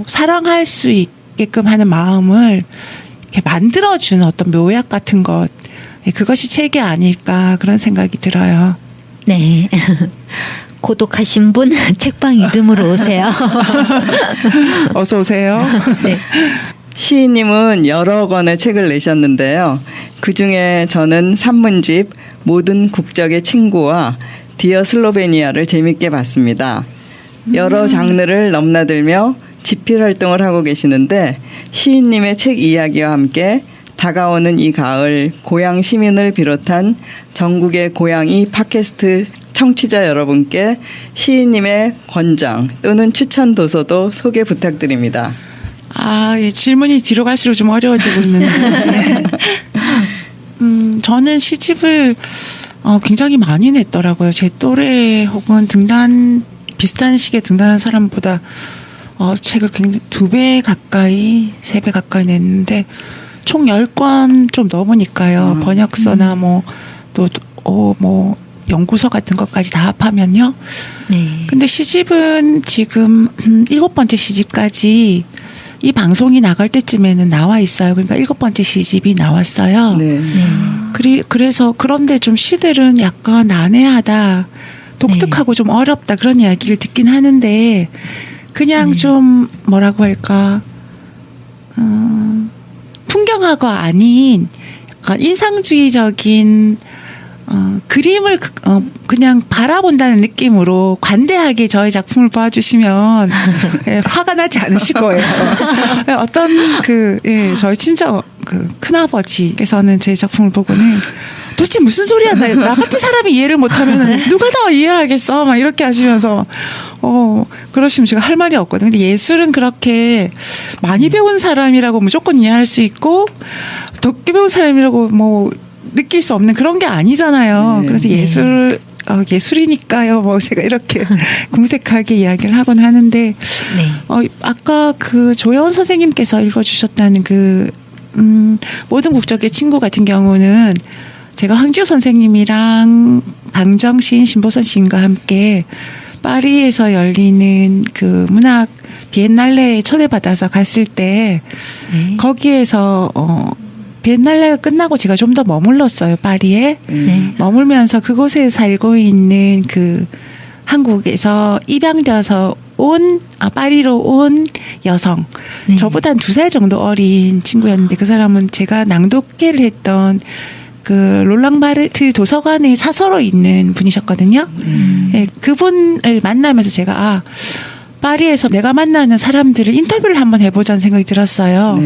B: 사랑할 수 있게끔 하는 마음을 이렇게 만들어주는 어떤 묘약 같은 것 그것이 책이 아닐까 그런 생각이 들어요.
A: 네. 고독하신 분 책방 이듬으로 오세요.
B: 어서 오세요.
A: 네.
C: 시인님은 여러 권의 책을 내셨는데요. 그중에 저는 산문집 모든 국적의 친구와 디어 슬로베니아를 재밌게 봤습니다. 여러 장르를 넘나들며 집필 활동을 하고 계시는데 시인님의 책 이야기와 함께 다가오는 이 가을 고향 시민을 비롯한 전국의 고향이 팟캐스트 청취자 여러분께 시인님의 권장 또는 추천 도서도 소개 부탁드립니다.
B: 예, 질문이 뒤로 갈수록 좀 어려워지고 있는데 저는 시집을 굉장히 많이 냈더라고요. 제 또래 혹은 비슷한 시기에 등단한 사람보다 책을 굉장히 2배 가까이 3배 가까이 냈는데 총 10권 좀 넘으니까요. 번역서나 뭐 연구서 같은 것까지 다 합하면요.
A: 네.
B: 근데 시집은 지금 7번째 시집까지 이 방송이 나갈 때쯤에는 나와 있어요. 그러니까 7번째 시집이 나왔어요.
C: 네.
B: 그래서 그런데 좀 시들은 약간 난해하다, 독특하고 좀 어렵다 그런 이야기를 듣긴 하는데 그냥 좀 뭐라고 할까 풍경화가 아닌 약간 인상주의적인 그림을 그냥 바라본다는 느낌으로 관대하게 저의 작품을 봐주시면 화가 나지 않으실 거예요. 어떤 저희 친정 큰아버지께서는 제 작품을 보고는 도대체 무슨 소리야? 나 같은 사람이 이해를 못하면 누가 더 이해하겠어? 막 이렇게 하시면서 그러시면 제가 할 말이 없거든요. 근데 예술은 그렇게 많이 배운 사람이라고 무조건 이해할 수 있고 적게 배운 사람이라고 뭐 느낄 수 없는 그런 게 아니잖아요.
C: 네.
B: 그래서 예술이니까요. 뭐 제가 이렇게 궁색하게 이야기를 하곤 하는데 아까 그 조여원 선생님께서 읽어주셨다는 모든 국적의 친구 같은 경우는 제가 황지우 선생님이랑 방정 시인, 신보선 시인과 함께 파리에서 열리는 그 문학 비엔날레에 초대받아서 갔을 때 거기에서 비엔날레가 끝나고 제가 좀 더 머물렀어요. 파리에. 머물면서 그곳에 살고 있는 그 한국에서 입양되어서 파리로 온 여성. 저보다 한 2살 정도 어린 친구였는데 그 사람은 제가 낭독회를 했던 그 롤랑바르트 도서관에 사서로 있는 분이셨거든요. 그분을 만나면서 제가 파리에서 내가 만나는 사람들을 인터뷰를 한번 해보자는 생각이 들었어요.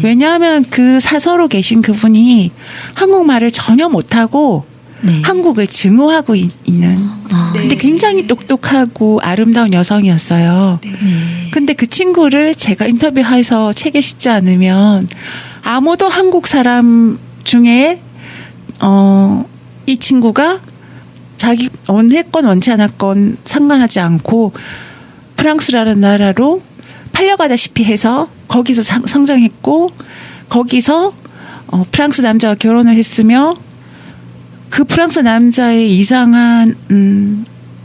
B: 왜냐하면 그 사서로 계신 그분이 한국말을 전혀 못하고 한국을 증오하고 있는 근데 굉장히 똑똑하고 아름다운 여성이었어요. 근데 그 친구를 제가 인터뷰해서 책에 싣지 않으면 아무도 한국 사람 중에 이 친구가 자기 원했건 원치 않았건 상관하지 않고 프랑스라는 나라로 팔려가다시피 해서 거기서 성장했고 거기서 프랑스 남자와 결혼을 했으며 그 프랑스 남자의 이상한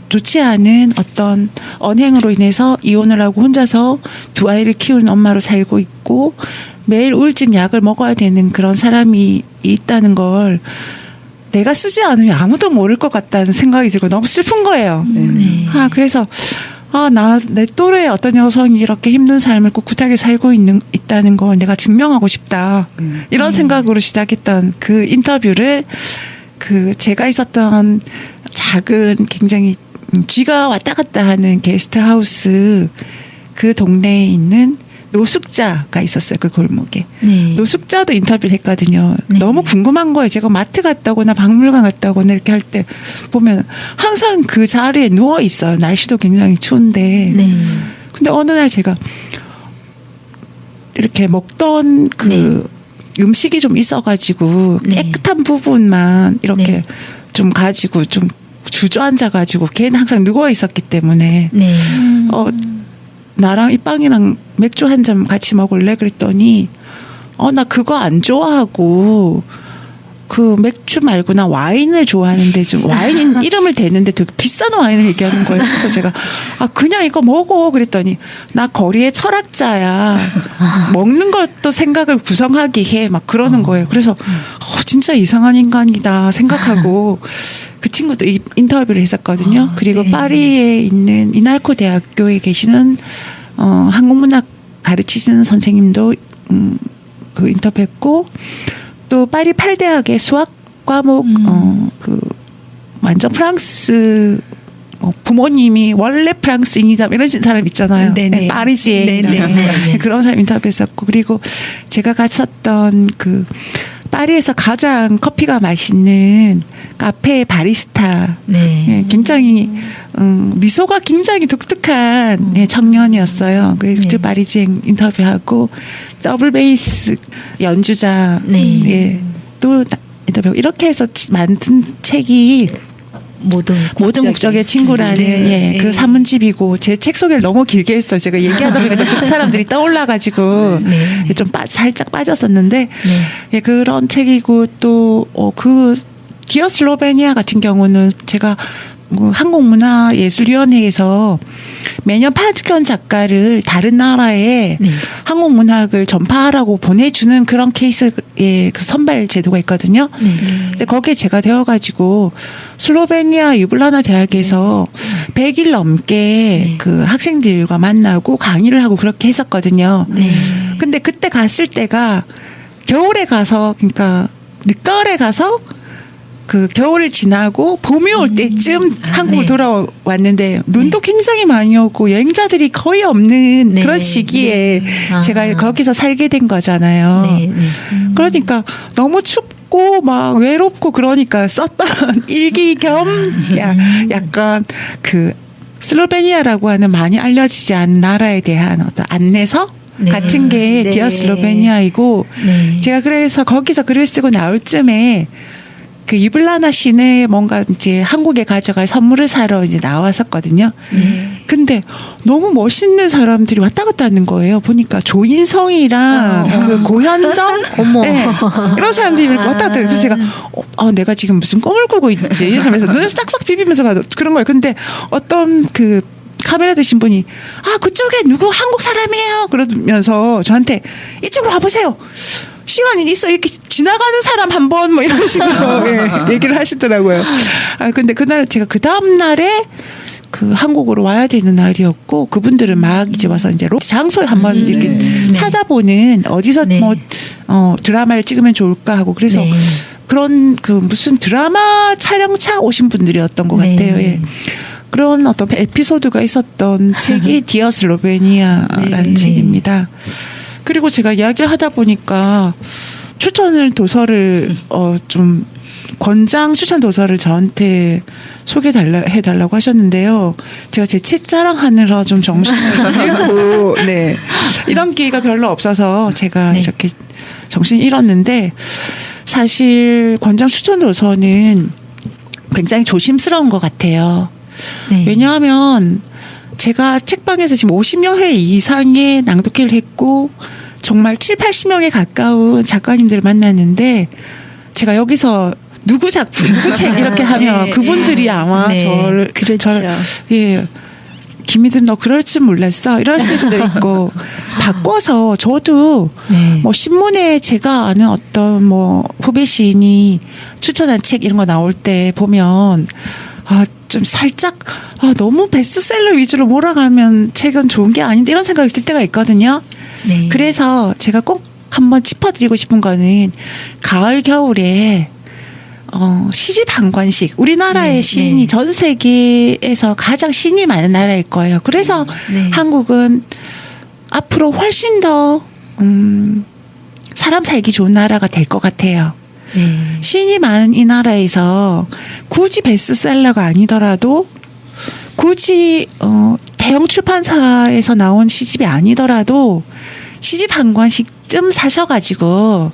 B: 좋지 않은 어떤 언행으로 인해서 이혼을 하고 혼자서 2아이를 키우는 엄마로 살고 있고 매일 우울증 약을 먹어야 되는 그런 사람이 있다는 걸 내가 쓰지 않으면 아무도 모를 것 같다는 생각이 들고 너무 슬픈 거예요. 그래서 내 또래의 어떤 여성이 이렇게 힘든 삶을 꿋꿋하게 살고 있다는 걸 내가 증명하고 싶다. 이런 생각으로 시작했던 그 인터뷰를 제가 있었던 작은 굉장히 쥐가 왔다 갔다 하는 게스트하우스 그 동네에 있는 노숙자가 있었어요. 그 골목에.
A: 네.
B: 노숙자도 인터뷰를 했거든요.
A: 네.
B: 너무 궁금한 거예요. 제가 마트 갔다 오거나 박물관 갔다 오거나 이렇게 할 때 보면 항상 그 자리에 누워 있어요. 날씨도 굉장히 추운데.
A: 네.
B: 근데 어느 날 제가 이렇게 먹던 음식이 좀 있어가지고 깨끗한 부분만 이렇게 좀 가지고 좀 주저앉아가지고 걔는 항상 누워 있었기 때문에
A: 네.
B: 나랑 이 빵이랑 맥주 한 잔 같이 먹을래? 그랬더니 나 그거 안 좋아하고 그 맥주 말고 나 와인을 좋아하는데 좀 와인 이름을 대는데 되게 비싼 와인을 얘기하는 거예요. 그래서 제가 그냥 이거 먹어 그랬더니 나 거리의 철학자야. 먹는 것도 생각을 구성하게 해. 막 그러는 거예요. 그래서 진짜 이상한 인간이다 생각하고 그 친구도 인터뷰를 했었거든요. 그리고
A: 네.
B: 파리에 있는 이날코 대학교에 계시는 한국문학 가르치시는 선생님도 그 인터뷰했고 또 파리 8대학의 수학 과목 완전 프랑스 부모님이 원래 프랑스인이다 이런 사람 있잖아요.
D: 네네.
B: 파리시에
A: 네네.
B: 그런 사람 인터뷰했었고 그리고 제가 갔었던 그 파리에서 가장 커피가 맛있는 카페 바리스타.
A: 네.
B: 예, 굉장히 미소가 굉장히 독특한 청년이었어요. 그래서
A: 네.
B: 파리지행 인터뷰하고 더블 베이스 연주자
A: 네.
B: 예, 또 인터뷰 이렇게 해서 만든 책이 모든 국적의 친구라는
D: 네.
B: 그 산문집이고 제 책 소개를 너무 길게 했어요. 제가 얘기하다 보니까 그 사람들이 떠올라가지고
A: 네.
B: 좀 살짝 빠졌었는데
A: 네.
B: 예, 그런 책이고 또 그 디어 슬로베니아 같은 경우는 제가 한국문화예술위원회에서 매년 파견 작가를 다른 나라에
A: 네.
B: 한국 문학을 전파하라고 보내주는 그런 케이스의 그 선발 제도가 있거든요.
A: 네.
B: 근데 거기에 제가 되어가지고 슬로베니아 유블라나 대학에서 100일 넘게
A: 네.
B: 그 학생들과 만나고 강의를 하고 그렇게 했었거든요.
A: 네.
B: 근데 그때 갔을 때가 겨울에 가서 그러니까 늦가을에 가서 그 겨울을 지나고 봄이 올 때쯤 한국을
A: 네.
B: 돌아왔는데 눈도 굉장히 많이 오고 여행자들이 거의 없는
A: 네.
B: 그런 시기에
A: 네.
B: 제가 거기서 살게 된 거잖아요.
A: 네. 네.
B: 그러니까 너무 춥고 막 외롭고 그러니까 썼던 일기 겸 약간 그 슬로베니아라고 하는 많이 알려지지 않은 나라에 대한 어떤 안내서
A: 네.
B: 같은 게
D: 네.
B: 디어 슬로베니아이고
A: 네.
B: 제가 그래서 거기서 글을 쓰고 나올 쯤에 그 유블라나 시내에 뭔가 이제 한국에 가져갈 선물을 사러 이제 나왔었거든요. 근데 너무 멋있는 사람들이 왔다 갔다 하는 거예요. 보니까 조인성이랑 그 고현정
A: 어머.
B: 네. 이런 사람들이 이렇게 왔다 갔다 해요. 그래서 제가 내가 지금 무슨 꿈을 꾸고 있지 하면서 눈을 싹싹 비비면서 봐도 그런 거예요. 근데 어떤 그 카메라 드신 분이 그쪽에 누구 한국 사람이에요 그러면서 저한테 이쪽으로 와보세요. 시간이 있어 이렇게 지나가는 사람 한번 뭐 이런 식으로 얘기를 하시더라고요. 근데 그날 제가 그 다음 날에 그 한국으로 와야 되는 날이었고 그분들은 막 이제 와서 이제 장소에 한번 이렇게 찾아보는 어디서
A: 네.
B: 드라마를 찍으면 좋을까 하고 그래서
A: 네.
B: 그런 그 무슨 드라마 촬영차 오신 분들이었던 것
A: 네.
B: 같아요. 예. 그런 어떤 에피소드가 있었던 책이 디어 슬로베니아라는 책입니다. 그리고 제가 이야기를 하다 보니까 도서를 좀 권장 추천 도서를 저한테 소개해달라고 하셨는데요. 제가 제 책 자랑하느라 좀 정신을 잃고 네. 이런 기회가 별로 없어서 제가
A: 네.
B: 이렇게 정신을 잃었는데 사실 권장 추천 도서는 굉장히 조심스러운 것 같아요.
A: 네.
B: 왜냐하면 제가 책방에서 지금 50여 회 이상의 낭독회를 했고 정말 7, 80명에 가까운 작가님들을 만났는데 제가 여기서 누구 책 이렇게 하면 그분들이 아마 저를 김희든 너 그럴 줄 몰랐어 이러실 수도 있고 바꿔서 저도 뭐 신문에 제가 아는 어떤 뭐 후배 시인이 추천한 책 이런 거 나올 때 보면 좀 살짝 너무 베스트셀러 위주로 몰아가면 책은 좋은 게 아닌데 이런 생각이 들 때가 있거든요.
A: 네.
B: 그래서 제가 꼭 한번 짚어드리고 싶은 거는 가을 겨울에 시집 한권씩 우리나라의
A: 네,
B: 시인이
A: 네.
B: 전 세계에서 가장 시인이 많은 나라일 거예요. 그래서
A: 네.
B: 한국은 앞으로 훨씬 더 사람 살기 좋은 나라가 될 것 같아요.
A: 네.
B: 시인이 많은 이 나라에서 굳이 베스트셀러가 아니더라도 굳이 대형 출판사에서 나온 시집이 아니더라도 시집 한 권씩쯤 사셔가지고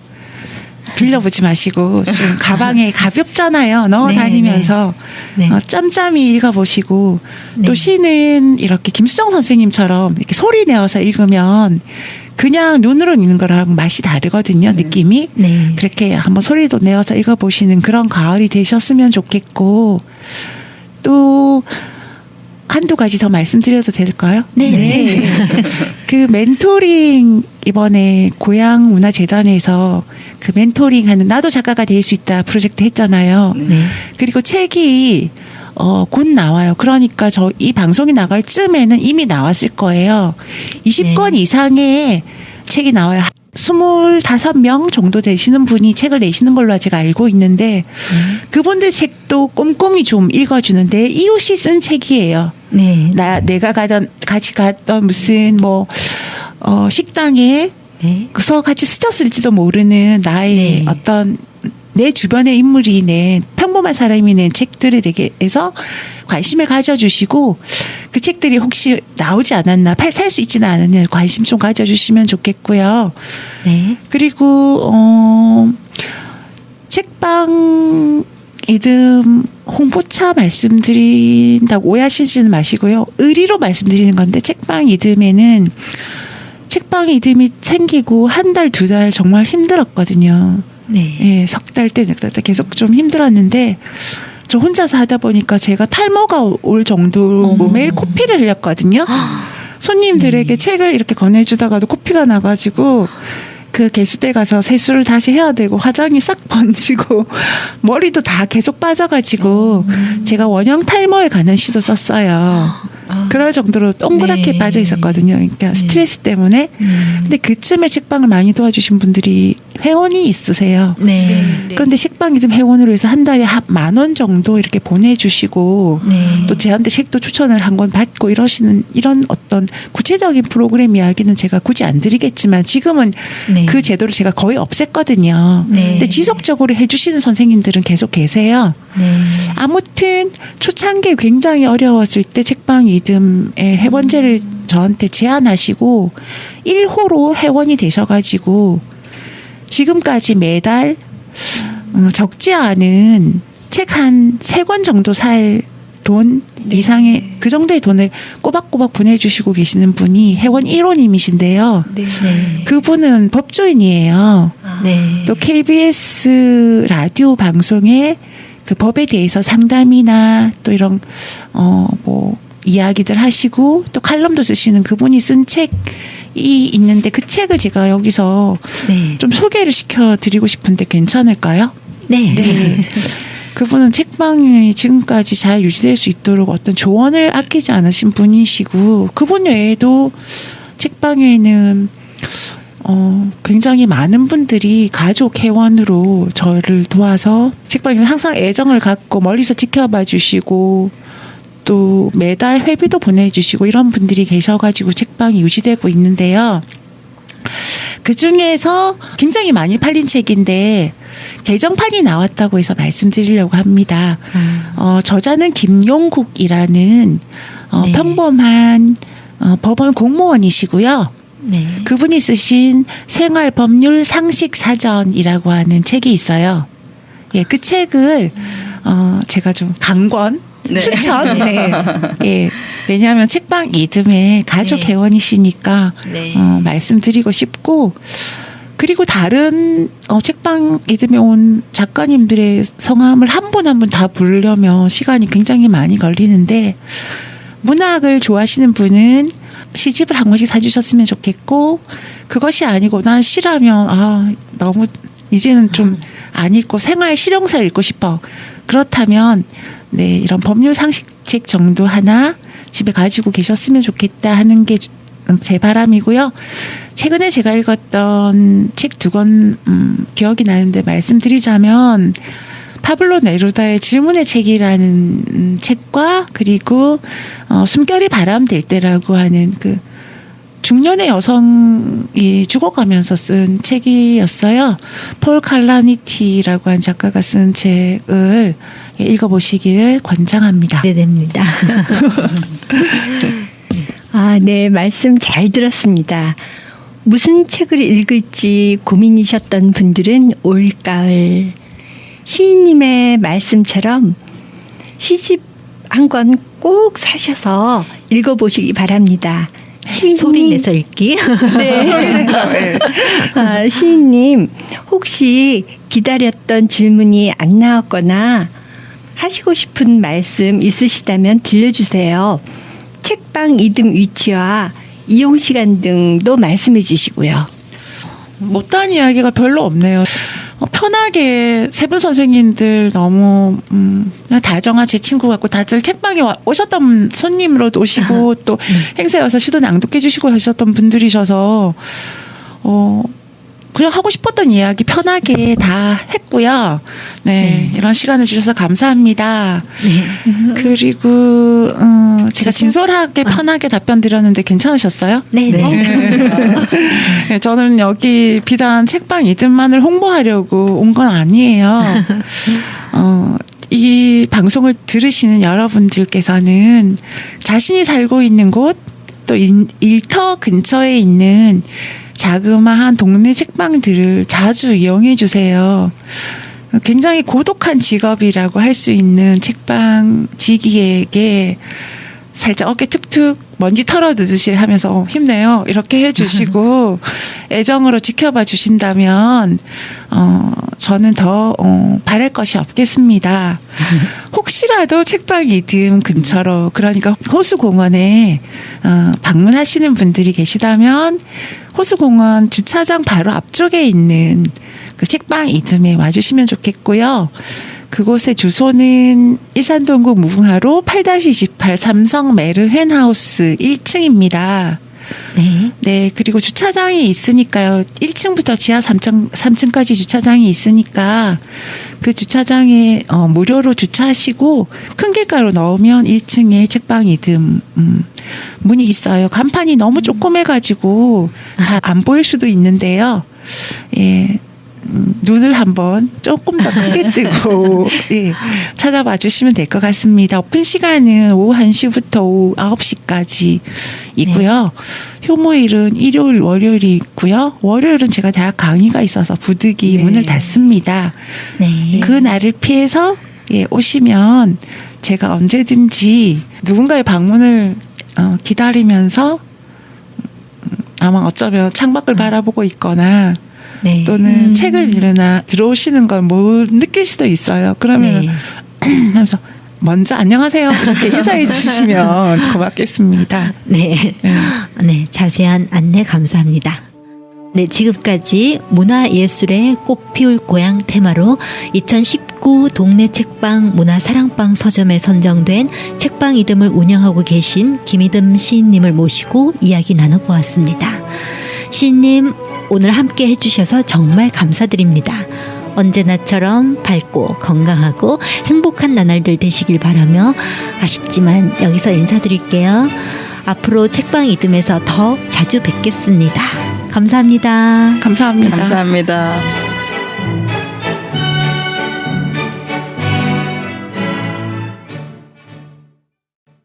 B: 빌려보지 마시고 좀 가방에 가볍잖아요. 넣어
A: 네,
B: 다니면서
A: 네.
B: 짬짬이 읽어보시고
A: 네.
B: 또 시는 이렇게 김수정 선생님처럼 이렇게 소리 내어서 읽으면 그냥 눈으로 읽는 거랑 맛이 다르거든요. 느낌이.
A: 네.
B: 그렇게 한번 소리도 내어서 읽어보시는 그런 가을이 되셨으면 좋겠고 또 한두 가지 더 말씀드려도 될까요?
A: 네.
B: 그 멘토링 이번에 고향문화재단에서 그 멘토링 하는 나도 작가가 될 수 있다 프로젝트 했잖아요.
A: 네.
B: 그리고 책이 곧 나와요. 그러니까 저 이 방송이 나갈 쯤에는 이미 나왔을 거예요. 20권
A: 네.
B: 이상의 책이 나와요. 25명 정도 되시는 분이 책을 내시는 걸로 제가 알고 있는데 그분들 책도 꼼꼼히 좀 읽어주는데 이웃이 쓴 책이에요.
A: 네.
B: 내가 같이 갔던 무슨 식당에
A: 네.
B: 그래서 같이 스쳤을지도 모르는 나의
A: 네.
B: 어떤 내 주변의 인물이 낸 평범한 사람이 낸 책들에 대해서 관심을 가져주시고 그 책들이 혹시 나오지 않았나 살 수 있지는 않았냐 관심 좀 가져주시면 좋겠고요.
A: 네.
B: 그리고 책방 이듬 홍보차 말씀드린다고 오해하시지는 마시고요. 의리로 말씀드리는 건데 책방 이듬에는 책방 이듬이 생기고 한 달, 두 달 정말 힘들었거든요.
A: 네.
B: 예, 석 달 때, 넉 달 때 계속 좀 힘들었는데 저 혼자서 하다 보니까 제가 탈모가 올 정도로
A: 어머.
B: 매일 코피를 흘렸거든요. 손님들에게 책을 이렇게 권해주다가도 코피가 나가지고 그 개수대 가서 세수를 다시 해야 되고 화장이 싹 번지고 머리도 다 계속 빠져가지고 제가 원형 탈모에 관한 시도 썼어요. 그럴 정도로 동그랗게
A: 네.
B: 빠져 있었거든요. 그러니까 스트레스 때문에. 근데 그쯤에 책방을 많이 도와주신 분들이 회원이 있으세요.
A: 네.
B: 그런데 책방 이듬 회원으로 해서 한 달에 10,000원 정도 이렇게 보내주시고
A: 네.
B: 또 저한테 책도 추천을 한 권 받고 이러시는 이런 어떤 구체적인 프로그램 이야기는 제가 굳이 안 드리겠지만 지금은
A: 네.
B: 그 제도를 제가 거의 없앴거든요.
A: 네.
B: 근데 지속적으로 해주시는 선생님들은 계속 계세요.
A: 네.
B: 아무튼 초창기에 굉장히 어려웠을 때 책방 이듬의 회원제를 저한테 제안하시고 1호로 회원이 되셔가지고 지금까지 매달 적지 않은 책 한 3권 정도 살 돈 이상의 그 정도의 돈을 꼬박꼬박 보내주시고 계시는 분이 회원 1호님이신데요.
D: 네.
A: 네.
B: 그분은 법조인이에요.
A: 네.
B: 또 KBS 라디오 방송에 그 법에 대해서 상담이나 또 이런 이야기들 하시고 또 칼럼도 쓰시는 그분이 쓴 책이 있는데 그 책을 제가 여기서
A: 네.
B: 좀 소개를 시켜드리고 싶은데 괜찮을까요?
A: 네.
B: 네. 그분은 책방이 지금까지 잘 유지될 수 있도록 어떤 조언을 아끼지 않으신 분이시고 그분 외에도 책방에는 굉장히 많은 분들이 가족 회원으로 저를 도와서 책방에 항상 애정을 갖고 멀리서 지켜봐 주시고 또 매달 회비도 보내주시고 이런 분들이 계셔가지고 책방이 유지되고 있는데요. 그 중에서 굉장히 많이 팔린 책인데 개정판이 나왔다고 해서 말씀드리려고 합니다. 저자는 김용국이라는
A: 네.
B: 평범한 법원 공무원이시고요.
A: 네.
B: 그분이 쓰신 생활법률 상식 사전이라고 하는 책이 있어요. 예, 그 책을 제가 좀 강권
C: 네.
B: 추천. 네. 예. 왜냐하면 책방 이듬에 가족
A: 네.
B: 회원이시니까
A: 네.
B: 말씀드리고 싶고 그리고 다른 책방 이듬에 온 작가님들의 성함을 한 분 한 분 다 부르려면 시간이 굉장히 많이 걸리는데 문학을 좋아하시는 분은 시집을 한 권씩 사주셨으면 좋겠고 그것이 아니고 난 시라면 너무 이제는 좀 안 읽고 생활 실용서를 읽고 싶어. 그렇다면 네, 이런 법률 상식책 정도 하나 집에 가지고 계셨으면 좋겠다 하는 게 제 바람이고요. 최근에 제가 읽었던 책 2권 기억이 나는데 말씀드리자면 파블로 네루다의 질문의 책이라는 책과 그리고 숨결이 바람 될 때라고 하는 그 중년의 여성이 죽어가면서 쓴 책이었어요. 폴 칼라니티라고 한 작가가 쓴 책을 읽어보시기를 권장합니다.
A: 네, 됩니다.
D: 아, 네, 말씀 잘 들었습니다. 무슨 책을 읽을지 고민이셨던 분들은 올가을 시인님의 말씀처럼 시집 한 권 꼭 사셔서 읽어보시기 바랍니다.
A: 소리 내서 읽기.
D: 네. 아, 시인님, 혹시 기다렸던 질문이 안 나왔거나 하시고 싶은 말씀 있으시다면 들려주세요. 책방 이듬 위치와 이용 시간 등도 말씀해 주시고요.
B: 못다한 이야기가 별로 없네요. 편하게 세 분 선생님들 너무 그냥 다정한 제 친구 같고 다들 책방에 오셨던 손님으로도 오시고 또 행사에 와서 시도 낭독해 주시고 하셨던 분들이셔서 그냥 하고 싶었던 이야기 편하게 다 했고요. 네, 이런 시간을 주셔서 감사합니다.
A: 네.
B: 그리고 제가 진솔하게 편하게 답변 드렸는데 괜찮으셨어요?
A: 네,
B: 네, 저는 여기 비단 책방 이듬만을 홍보하려고 온 건 아니에요. 이 방송을 들으시는 여러분들께서는 자신이 살고 있는 곳, 또 일터 근처에 있는 자그마한 동네 책방들을 자주 이용해 주세요. 굉장히 고독한 직업이라고 할 수 있는 책방지기에게 살짝 어깨 툭툭 먼지 털어두듯이 하면서 힘내요. 이렇게 해주시고 애정으로 지켜봐 주신다면 저는 더 바랄 것이 없겠습니다. 혹시라도 책방 이듬 근처로 그러니까 호수공원에 방문하시는 분들이 계시다면 호수공원 주차장 바로 앞쪽에 있는 그 책방 이듬에 와주시면 좋겠고요. 그곳의 주소는 일산동구 무궁화로 8-28 삼성 메르헨하우스 1층입니다.
A: 네.
B: 네, 그리고 주차장이 있으니까요. 1층부터 지하 3층까지 주차장이 있으니까 그 주차장에 무료로 주차하시고 큰 길가로 넣으면 1층에 책방 이듬 문이 있어요. 간판이 너무 조그매가지고 잘 안 보일 수도 있는데요. 예. 눈을 한번 조금 더 크게 뜨고 예, 찾아봐 주시면 될 것 같습니다. 오픈 시간은 오후 1시부터 오후 9시까지 있고요. 휴무일은 일요일, 월요일이 있고요. 월요일은 제가 대학 강의가 있어서 부득이
C: 네.
B: 문을 닫습니다.
A: 네.
B: 그 날을 피해서 예, 오시면 제가 언제든지 누군가의 방문을 기다리면서 아마 어쩌면 창밖을 바라보고 있거나
A: 네.
B: 또는 책을 읽으나 들어오시는 걸 못 느낄 수도 있어요. 그러면
A: 네.
B: 하면서 먼저 안녕하세요 이렇게 인사해 주시면 고맙겠습니다.
A: 네.
B: 네.
A: 네, 자세한 안내 감사합니다. 네, 지금까지 문화예술의 꽃피울 고향 테마로 2019 동네 책방 문화사랑방 서점에 선정된 책방 이듬을 운영하고 계신 김이듬 시인님을 모시고 이야기 나눠보았습니다. 시인님, 오늘 함께 해주셔서 정말 감사드립니다. 언제나처럼 밝고 건강하고 행복한 나날들 되시길 바라며 아쉽지만 여기서 인사드릴게요. 앞으로 책방 이듬에서 더 자주 뵙겠습니다. 감사합니다.
B: 감사합니다.
C: 감사합니다.